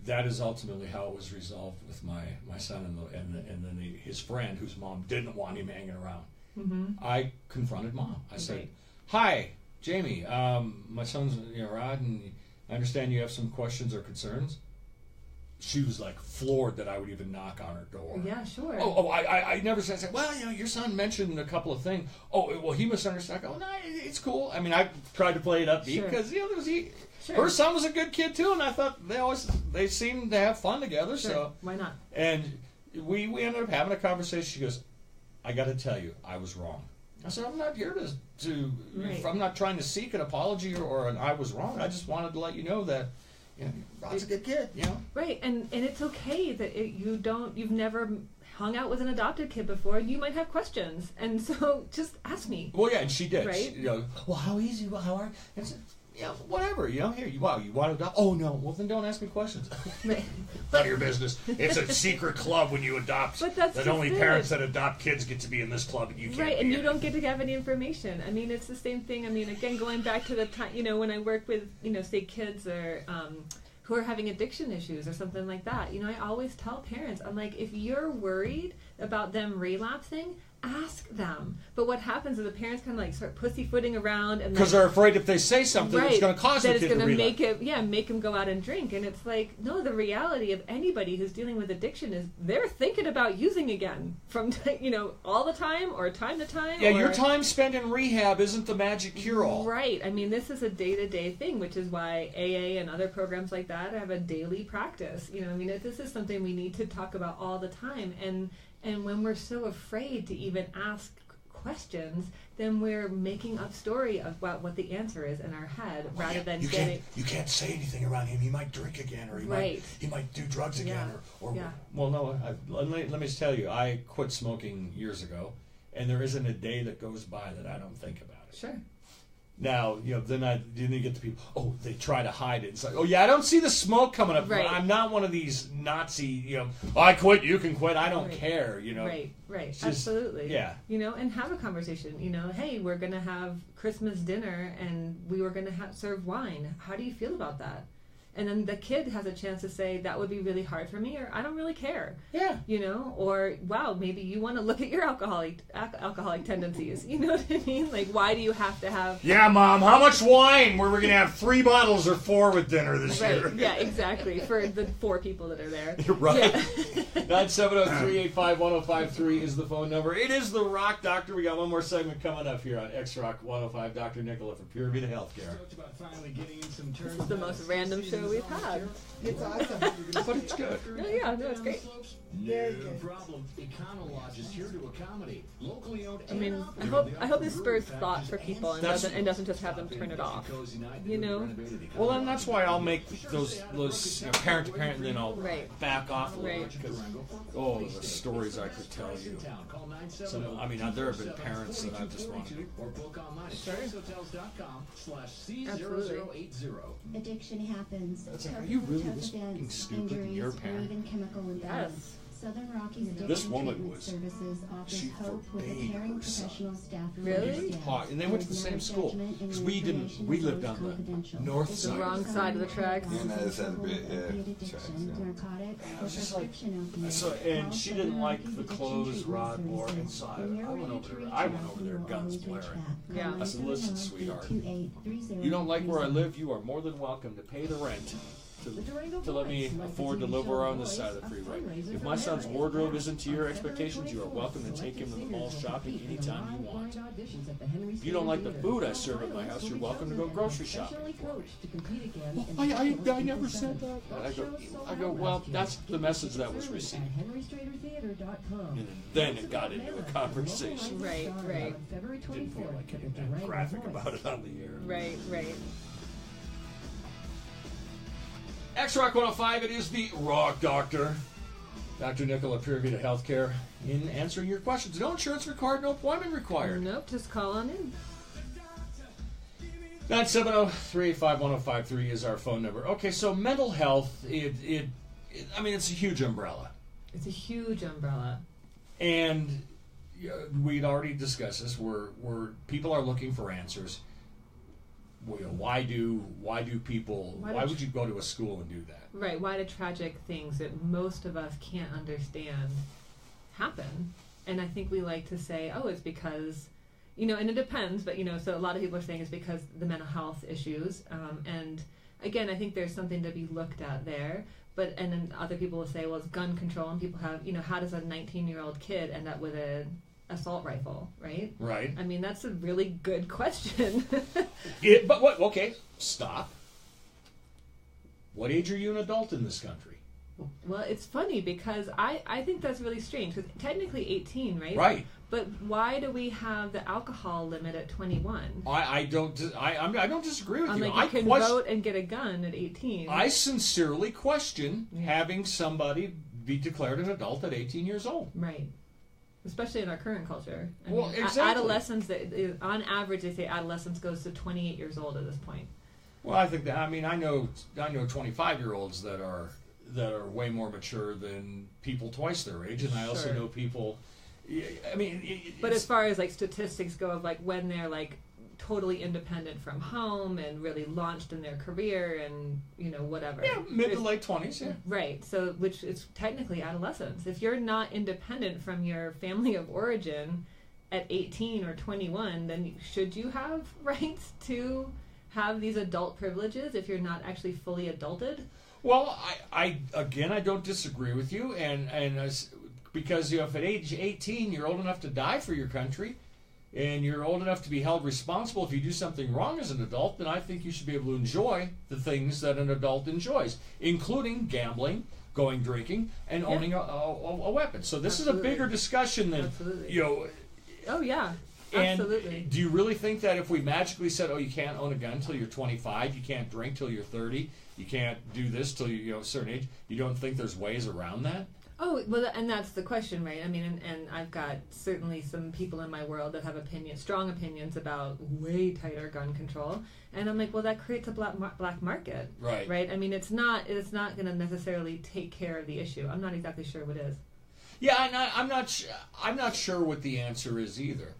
that is ultimately how it was resolved with my son and then his friend, whose mom didn't want him hanging around. Mm-hmm. I confronted mom. I said, Right. "Hi, Jamie. My son's Rod, and I understand you have some questions or concerns." She was like floored that I would even knock on her door. Yeah, sure. I never said, well, you know, your son mentioned a couple of things. Oh, well, he misunderstood. I go, no, it's cool. I mean, I tried to play it upbeat because, you know, Sure. her son was a good kid too, and I thought they seemed to have fun together. Sure. So Why not? And we ended up having a conversation. She goes, I got to tell you, I was wrong. I said, I'm not here to Right. I'm not trying to seek an apology or an I was wrong. I just wanted to let you know that, you know, Rod's a good kid, you know. Right, and it's okay that you've never hung out with an adopted kid before. You might have questions, and so just ask me. Well, yeah, and she did. Right? She, you know, well, how easy? Well, how hard? And so, yeah, whatever. You know, here, you want to adopt? Oh no, well then don't ask me questions. Right. None of your business. It's a secret club when you adopt. But that's that just only it. parents that adopt kids get to be in this club, and you can't. Right, be and in you it. don't get to have any information. I mean, it's the same thing. I mean, again, going back to the time, you know, when I work with, you know, say kids or who are having addiction issues or something like that, you know, I always tell parents, I'm like, if you're worried about them relapsing, ask them. But what happens is the parents kind of like start pussyfooting around and Because they're afraid if they say something, it's going to cause the that kid it's to going to relapse. make him go out and drink. And it's like, no, the reality of anybody who's dealing with addiction is they're thinking about using again from all the time or time to time. Yeah, or, your time spent in rehab isn't the magic cure-all. Right. I mean, this is a day-to-day thing, which is why AA and other programs like that have a daily practice. I mean, this is something we need to talk about all the time. And when we're so afraid to even ask questions, then we're making up story about what the answer is in our head rather than getting. You can't say anything around him. He might drink again, or he might do drugs again, or Yeah. Well, no. Let me just tell you, I quit smoking years ago, and there isn't a day that goes by that I don't think about it. Sure. Now, then you get the people, they try to hide it. It's like, I don't see the smoke coming up. Right. I'm not one of these Nazi, I quit, you can quit, I don't care, Right, Just, absolutely. yeah. And have a conversation, hey, we're going to have Christmas dinner and we were going to serve wine. How do you feel about that? And then the kid has a chance to say, that would be really hard for me, or I don't really care. Yeah. Or, wow, maybe you want to look at your alcoholic tendencies. You know what I mean? Like, why do you have to have... Yeah, Mom, how much wine were we going to have 3 bottles or 4 with dinner this year? Yeah, exactly. For the 4 people that are there. Right. Yeah. 970-385-1053 is the phone number. It is the Rock Doctor. We got one more segment coming up here on X-Rock 105. Dr. Nicola from Pure Vita Healthcare. This is the most random show we've had. It's awesome. But it's good. No, it's great. Very good. Problem. Econolodge is here to accommodate locally owned. I mean, I hope this spurs thought for people and doesn't just have them turn it off. Well, then that's why I'll make those parent to parent, and then I'll back off a little bit, because the stories I could tell you. There have been parents that I just want to. Absolutely. Addiction happens. Are you really this fucking stupid? Injuries, Your or parent? even chemical imbalance. Yes. Southern Rockies Addiction This woman Treatment was- Services offers she hope with a forbade caring her son. professional staff. Really? And they went to the same school, because we lived on the north The side. wrong side of the tracks. Yeah, no, it's that bit, yeah. Narcotics, or was just like- prescription opiates. So, and she didn't Southern like Rockies the Addiction clothes Treatment Rod wore Services. inside. When you're I went ready over to there. reach I went out, over you there, will guns always reach blaring. back. Yeah. Call I said, "Listen, 970-328-3037. sweetheart, you don't like where I live, you are more than welcome to pay the rent to let me afford to live around this side of the freeway. If my son's wardrobe isn't to your expectations, you are welcome to take him to the mall shopping anytime you want. If you don't like the food I serve at my house, you're welcome to go grocery shopping for me." I never said that. I go, well, that's the message that was received. And then it got into a conversation. Right. Didn't feel like getting that graphic about it on the air. Right. X-Rock 105, it is the Rock Doctor. Dr. Nicola, Pure Vita Healthcare, in answering your questions. No insurance required, no appointment required. Nope, just call on in. 970-385-1053 is our phone number. Okay, so mental health, it's a huge umbrella. It's a huge umbrella. And we'd already discussed this, where people are looking for answers. Why would you go to a school and do that? Right, why do tragic things that most of us can't understand happen? And I think we like to say, it's because, and it depends, but, so a lot of people are saying it's because the mental health issues. And again, I think there's something to be looked at there. And then other people will say, well, it's gun control, and people have, how does a 19-year-old kid end up with an assault rifle, right? Right. I mean, that's a really good question. But what? Okay, stop. What age are you an adult in this country? Well, it's funny because I think that's really strange, because technically 18, right? Right. But why do we have the alcohol limit at 21? I don't disagree with you. Like you can vote and get a gun at 18. I sincerely question having somebody be declared an adult at 18 years old. Right. Especially in our current culture. I Well, mean, exactly. Adolescents, on average, they say adolescence goes to 28 years old at this point. Well, I think that. I mean, I know 25-year-olds that are way more mature than people twice their age, and I also know people. I mean, but as far as like statistics go, of like when they're like totally independent from home and really launched in their career and whatever. Yeah, mid to late 20s. Yeah. Right. So which is technically adolescence. If you're not independent from your family of origin, at 18 or 21, then should you have rights to have these adult privileges if you're not actually fully adulted? Well, I don't disagree with you, because if at age 18 you're old enough to die for your country, and you're old enough to be held responsible if you do something wrong as an adult, then I think you should be able to enjoy the things that an adult enjoys, including gambling, going drinking, and owning a weapon. So this is a bigger discussion than, Oh, yeah. And Absolutely. do you really think that if we magically said, oh, you can't own a gun until you're 25, you can't drink till you're 30, you can't do this till you're a certain age, you don't think there's ways around that? Oh, well, and that's the question, right? I mean, and I've got certainly some people in my world that have strong opinions about way tighter gun control, and I'm like, well, that creates a black market, Right? Right? I mean, it's not going to necessarily take care of the issue. I'm not exactly sure what is. Yeah, and I'm not sure what the answer is either.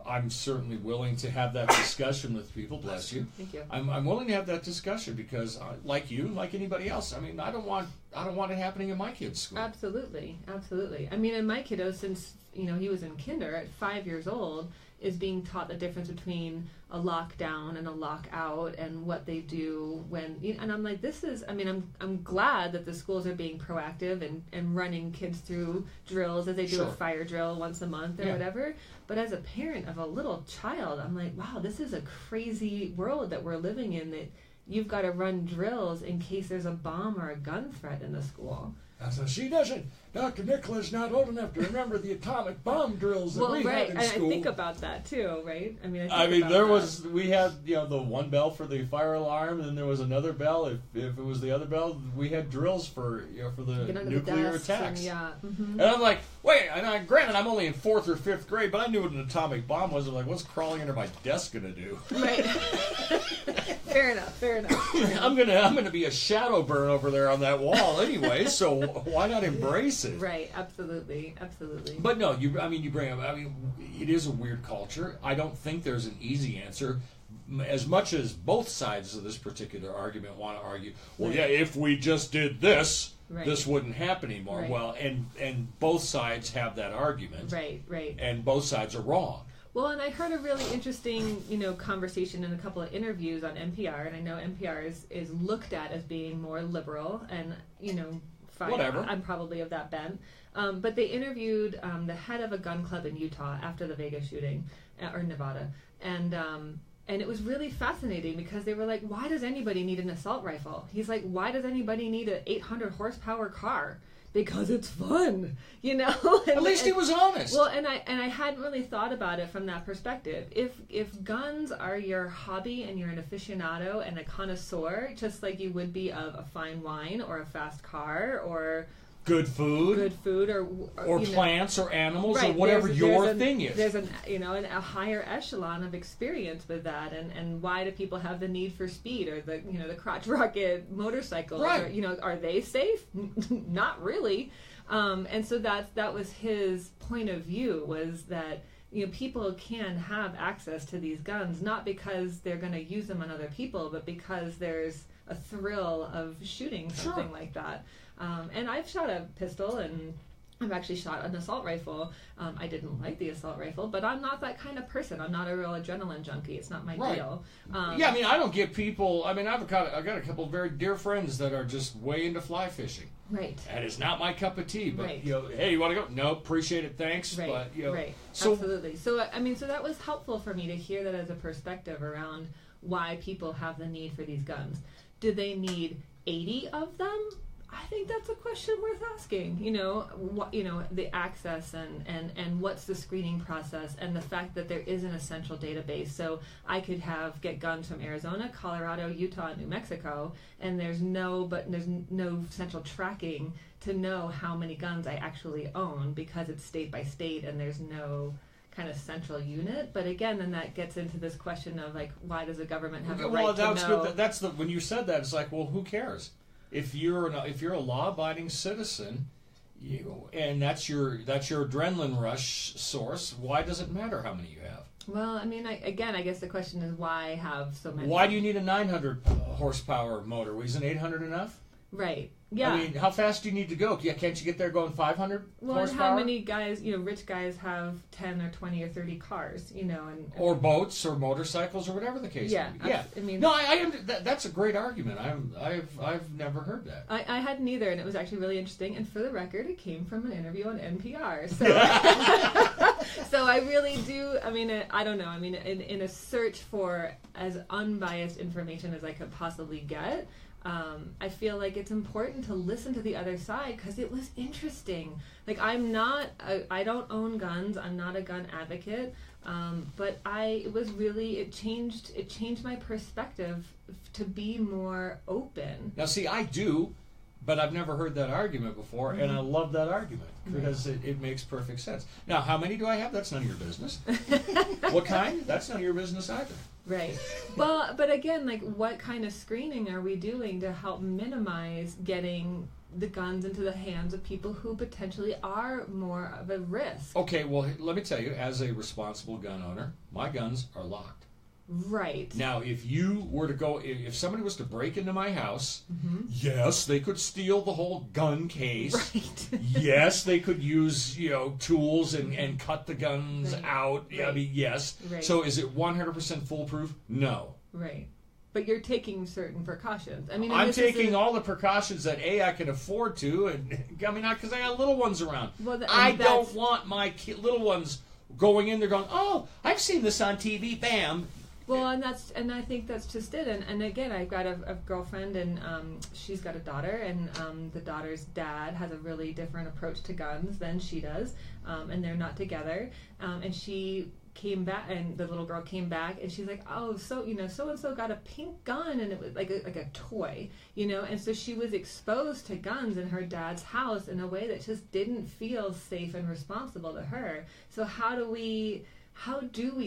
I'm certainly willing to have that discussion with people. Bless you. Thank you. I'm willing to have that discussion because, like you, like anybody else, I mean, I don't want it happening in my kid's school. Absolutely. I mean, and my kiddo, since he was in kinder at 5 years old, is being taught the difference between a lockdown and a lockout and what they do when. And I'm like, this is. I mean, I'm glad that the schools are being proactive and running kids through drills as they do a fire drill once a month or whatever. But as a parent of a little child, I'm like, wow, this is a crazy world that we're living in, that you've got to run drills in case there's a bomb or a gun threat in the school. So she doesn't. Dr. Nicola's not old enough to remember the atomic bomb drills that we had in school. I think about that too, right? I mean, we had the one bell for the fire alarm, and then there was another bell. If it was the other bell, we had drills for the nuclear attacks. And I'm like, wait, and granted, I'm only in 4th or 5th grade, but I knew what an atomic bomb was. I'm like, what's crawling under my desk gonna do? Right. Fair enough. I'm gonna be a shadow burn over there on that wall anyway. So why not embrace it? Right. Absolutely. But no, you bring up. I mean, it is a weird culture. I don't think there's an easy answer. As much as both sides of this particular argument want to argue, well, yeah, if we just did this, this wouldn't happen anymore. Right. Well, and both sides have that argument. Right. And both sides are wrong. Well, and I heard a really interesting, conversation in a couple of interviews on NPR, and I know NPR is looked at as being more liberal, and fine, whatever. I'm probably of that bent. But they interviewed the head of a gun club in Utah after the Vegas shooting, or Nevada, and it was really fascinating because they were like, why does anybody need an assault rifle? He's like, why does anybody need an 800 horsepower car? Because it's fun, At least he was honest. Well, and I hadn't really thought about it from that perspective. If guns are your hobby and you're an aficionado and a connoisseur, just like you would be of a fine wine or a fast car or good food or plants or animals or whatever your thing is. There's a higher echelon of experience with that, and why do people have the need for speed or the crotch rocket motorcycles? Right. Or, are they safe? Not really. And so that was his point of view, was that people can have access to these guns not because they're going to use them on other people, but because there's a thrill of shooting something like that. And I've shot a pistol, and I've actually shot an assault rifle. I didn't like the assault rifle, but I'm not that kind of person. I'm not a real adrenaline junkie. It's not my deal. I mean, I don't get people. I mean, I've got a couple of very dear friends that are just way into fly fishing. Right. And it's not my cup of tea. But hey, you want to go? No, appreciate it, thanks. Right. But right. So, absolutely. So so that was helpful for me to hear that as a perspective around why people have the need for these guns. Do they need 80 of them? I think that's a question worth asking. The access and what's the screening process, and the fact that there is an essential database. So I could get guns from Arizona, Colorado, Utah, and New Mexico, and there's no central tracking to know how many guns I actually own because it's state by state and there's no kind of central unit. But again, then that gets into this question of like, why does the government have a right to know? Good. That's when you said that, it's like, well, who cares? If you're a law-abiding citizen, and that's your adrenaline rush source, why does it matter how many you have? Well, I mean, I guess the question is why have so many? Why do you need a 900 horsepower motor? Isn't 800 enough? Right. Yeah. I mean, how fast do you need to go? Yeah, can't you get there going 500 well, and horsepower? how many guys, rich guys have 10 or 20 or 30 cars, and Or boats or motorcycles or whatever the case Yeah, may be. Yeah. I mean- no, that's a great argument. I've never heard that. I hadn't either, and it was actually really interesting. And for the record, it came from an interview on NPR. So, so I really do. I mean, I don't know. I mean, in a search for as unbiased information as I could possibly get, I feel like it's important to listen to the other side because it was interesting. Like, I don't own guns. I'm not a gun advocate. But it changed my perspective to be more open. Now, see, I do, but I've never heard that argument before, and I love that argument because it makes perfect sense. Now, how many do I have? That's none of your business. What kind? That's none of your business either. Right. Well, but again, like, what kind of screening are we doing to help minimize getting the guns into the hands of people who potentially are more of a risk? Okay, well, let me tell you, as a responsible gun owner, my guns are locked. Right. Now, if you were to go, if somebody was to break into my house, yes, they could steal the whole gun case. Right. Yes, they could use, tools and cut the guns out. Right. I mean, yes. Right. So is it 100% foolproof? No. Right. But you're taking certain precautions. I mean, I'm taking all the precautions that I can afford to, and I mean, because I got little ones around. Well, I don't want my little ones going in there going, oh, I've seen this on TV, bam. Well, and I think that's just it. And again, I've got a girlfriend, and she's got a daughter, and the daughter's dad has a really different approach to guns than she does, and they're not together. And she came back, and the little girl came back, and she's like, oh, so and so got a pink gun, and it was like a toy, and so she was exposed to guns in her dad's house in a way that just didn't feel safe and responsible to her. So how do we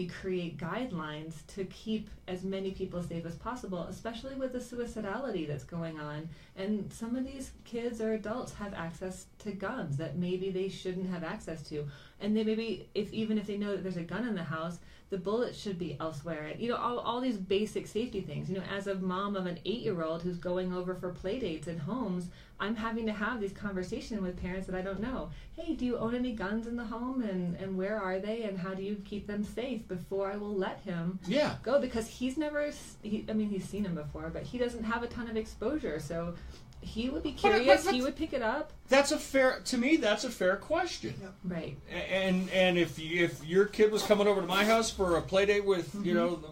create guidelines to keep as many people safe as possible, especially with the suicidality that's going on? And some of these kids or adults have access to guns that maybe they shouldn't have access to. And they maybe, even if they know that there's a gun in the house, the bullet should be elsewhere. All these basic safety things. As a mom of an 8-year-old who's going over for play dates in homes, I'm having to have these conversations with parents that I don't know. Hey, do you own any guns in the home, and where are they, and how do you keep them safe before I will let him go? Because he's seen them before, but he doesn't have a ton of exposure, so he would be curious. He would pick it up. To me, that's a fair question. Yep. Right. And if your kid was coming over to my house for a play date with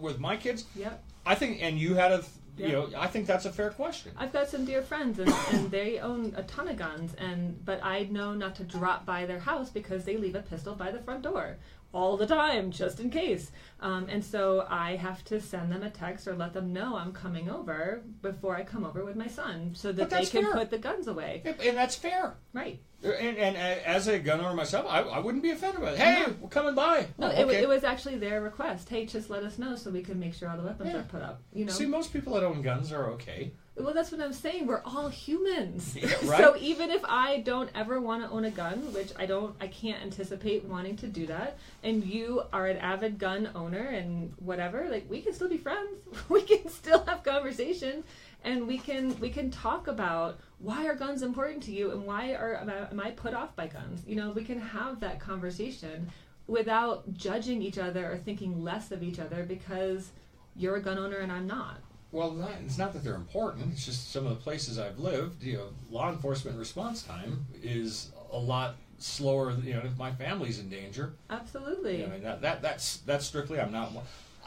with my kids, Yep. I think, and you had I think that's a fair question. I've got some dear friends, and they own a ton of guns, but I know not to drop by their house because they leave a pistol by the front door all the time, just in case. And so I have to send them a text or let them know I'm coming over before I come over with my son, so that they can put the guns away. And that's fair. Right. And as a gun owner myself, I wouldn't be offended by it. Hey, we're coming by. No, Oh, okay. it was actually their request. Hey, just let us know so we can make sure all the weapons are put up. See, most people that own guns are okay. Well, that's what I'm saying. We're all humans. Yeah, right? So even if I don't ever want to own a gun, which I can't anticipate wanting to do that, and you are an avid gun owner and whatever, like, we can still be friends. We can still have conversation, and we can talk about why are guns important to you, and why am I put off by guns? We can have that conversation without judging each other or thinking less of each other because you're a gun owner and I'm not. Well, it's not that they're important. It's just some of the places I've lived, law enforcement response time is a lot slower. If my family's in danger. Absolutely. That's strictly. I'm not.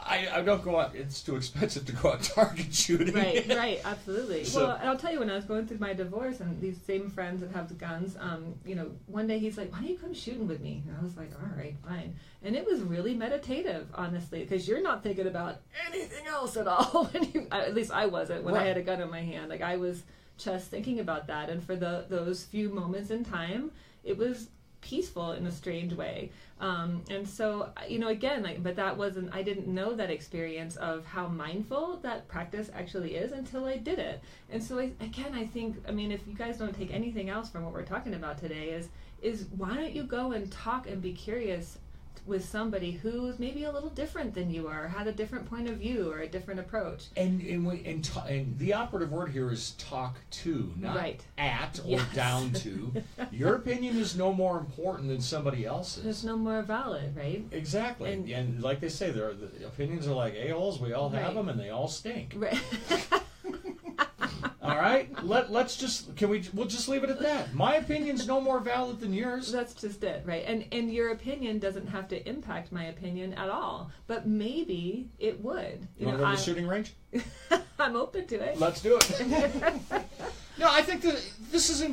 I don't go out. It's too expensive to go out target shooting. Right, absolutely. So, well, I'll tell you, when I was going through my divorce, and these same friends that have the guns, one day he's like, "Why don't you come shooting with me?" And I was like, "All right, fine." And it was really meditative, honestly, because you're not thinking about anything else at all. At least I wasn't when I had a gun in my hand. Like, I was just thinking about that, and for those few moments in time, it was peaceful in a strange way. And so, again, but that wasn't, I didn't know that experience of how mindful that practice actually is until I did it. And so, I think, if you guys don't take anything else from what we're talking about today, is why don't you go and talk and be curious with somebody who's maybe a little different than you are, had a different point of view or a different approach. And the operative word here is talk to, not Right. at or Yes. down to. Your opinion is no more important than somebody else's. It's no more valid, right? Exactly. And- And like they say, the opinions are like a-holes. We all have Right. them, and they all stink. Right. All right. We'll just leave it at that. My opinion's no more valid than yours. That's just it, right? And your opinion doesn't have to impact my opinion at all, but maybe it would. You want to go to the shooting range? I'm open to it. Let's do it. No, I think that this is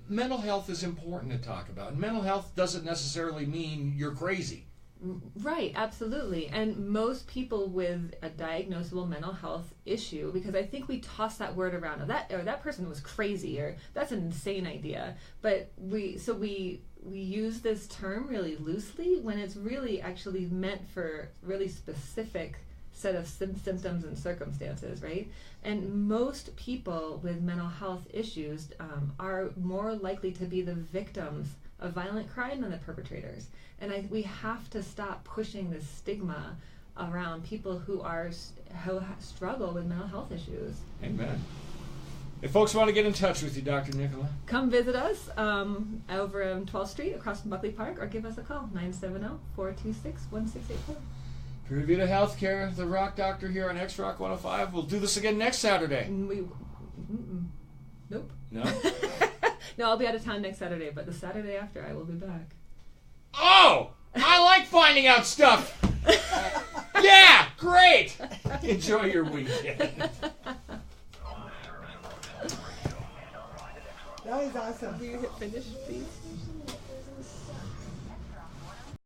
mental health is important to talk about. And mental health doesn't necessarily mean you're crazy. Right, absolutely. And most people with a diagnosable mental health issue, because I think we toss that word around, that person was crazy, or that's an insane idea. But we use this term really loosely when it's really actually meant for really specific set of symptoms and circumstances, right? And most people with mental health issues are more likely to be the victims of violent crime than the perpetrators. And we have to stop pushing this stigma around people who struggle with mental health issues. Amen. If folks want to get in touch with you, Dr. Nicola, Come visit us over on 12th Street across from Buckley Park, or give us a call, 970-426-1684. Pure Vita Healthcare, the Rock Doctor here on X-Rock 105. We'll do this again next Saturday. Nope. No? No, I'll be out of town next Saturday, but the Saturday after I will be back. Oh! I like finding out stuff! Yeah! Great! Enjoy your weekend. That was awesome. Will you hit finish, please?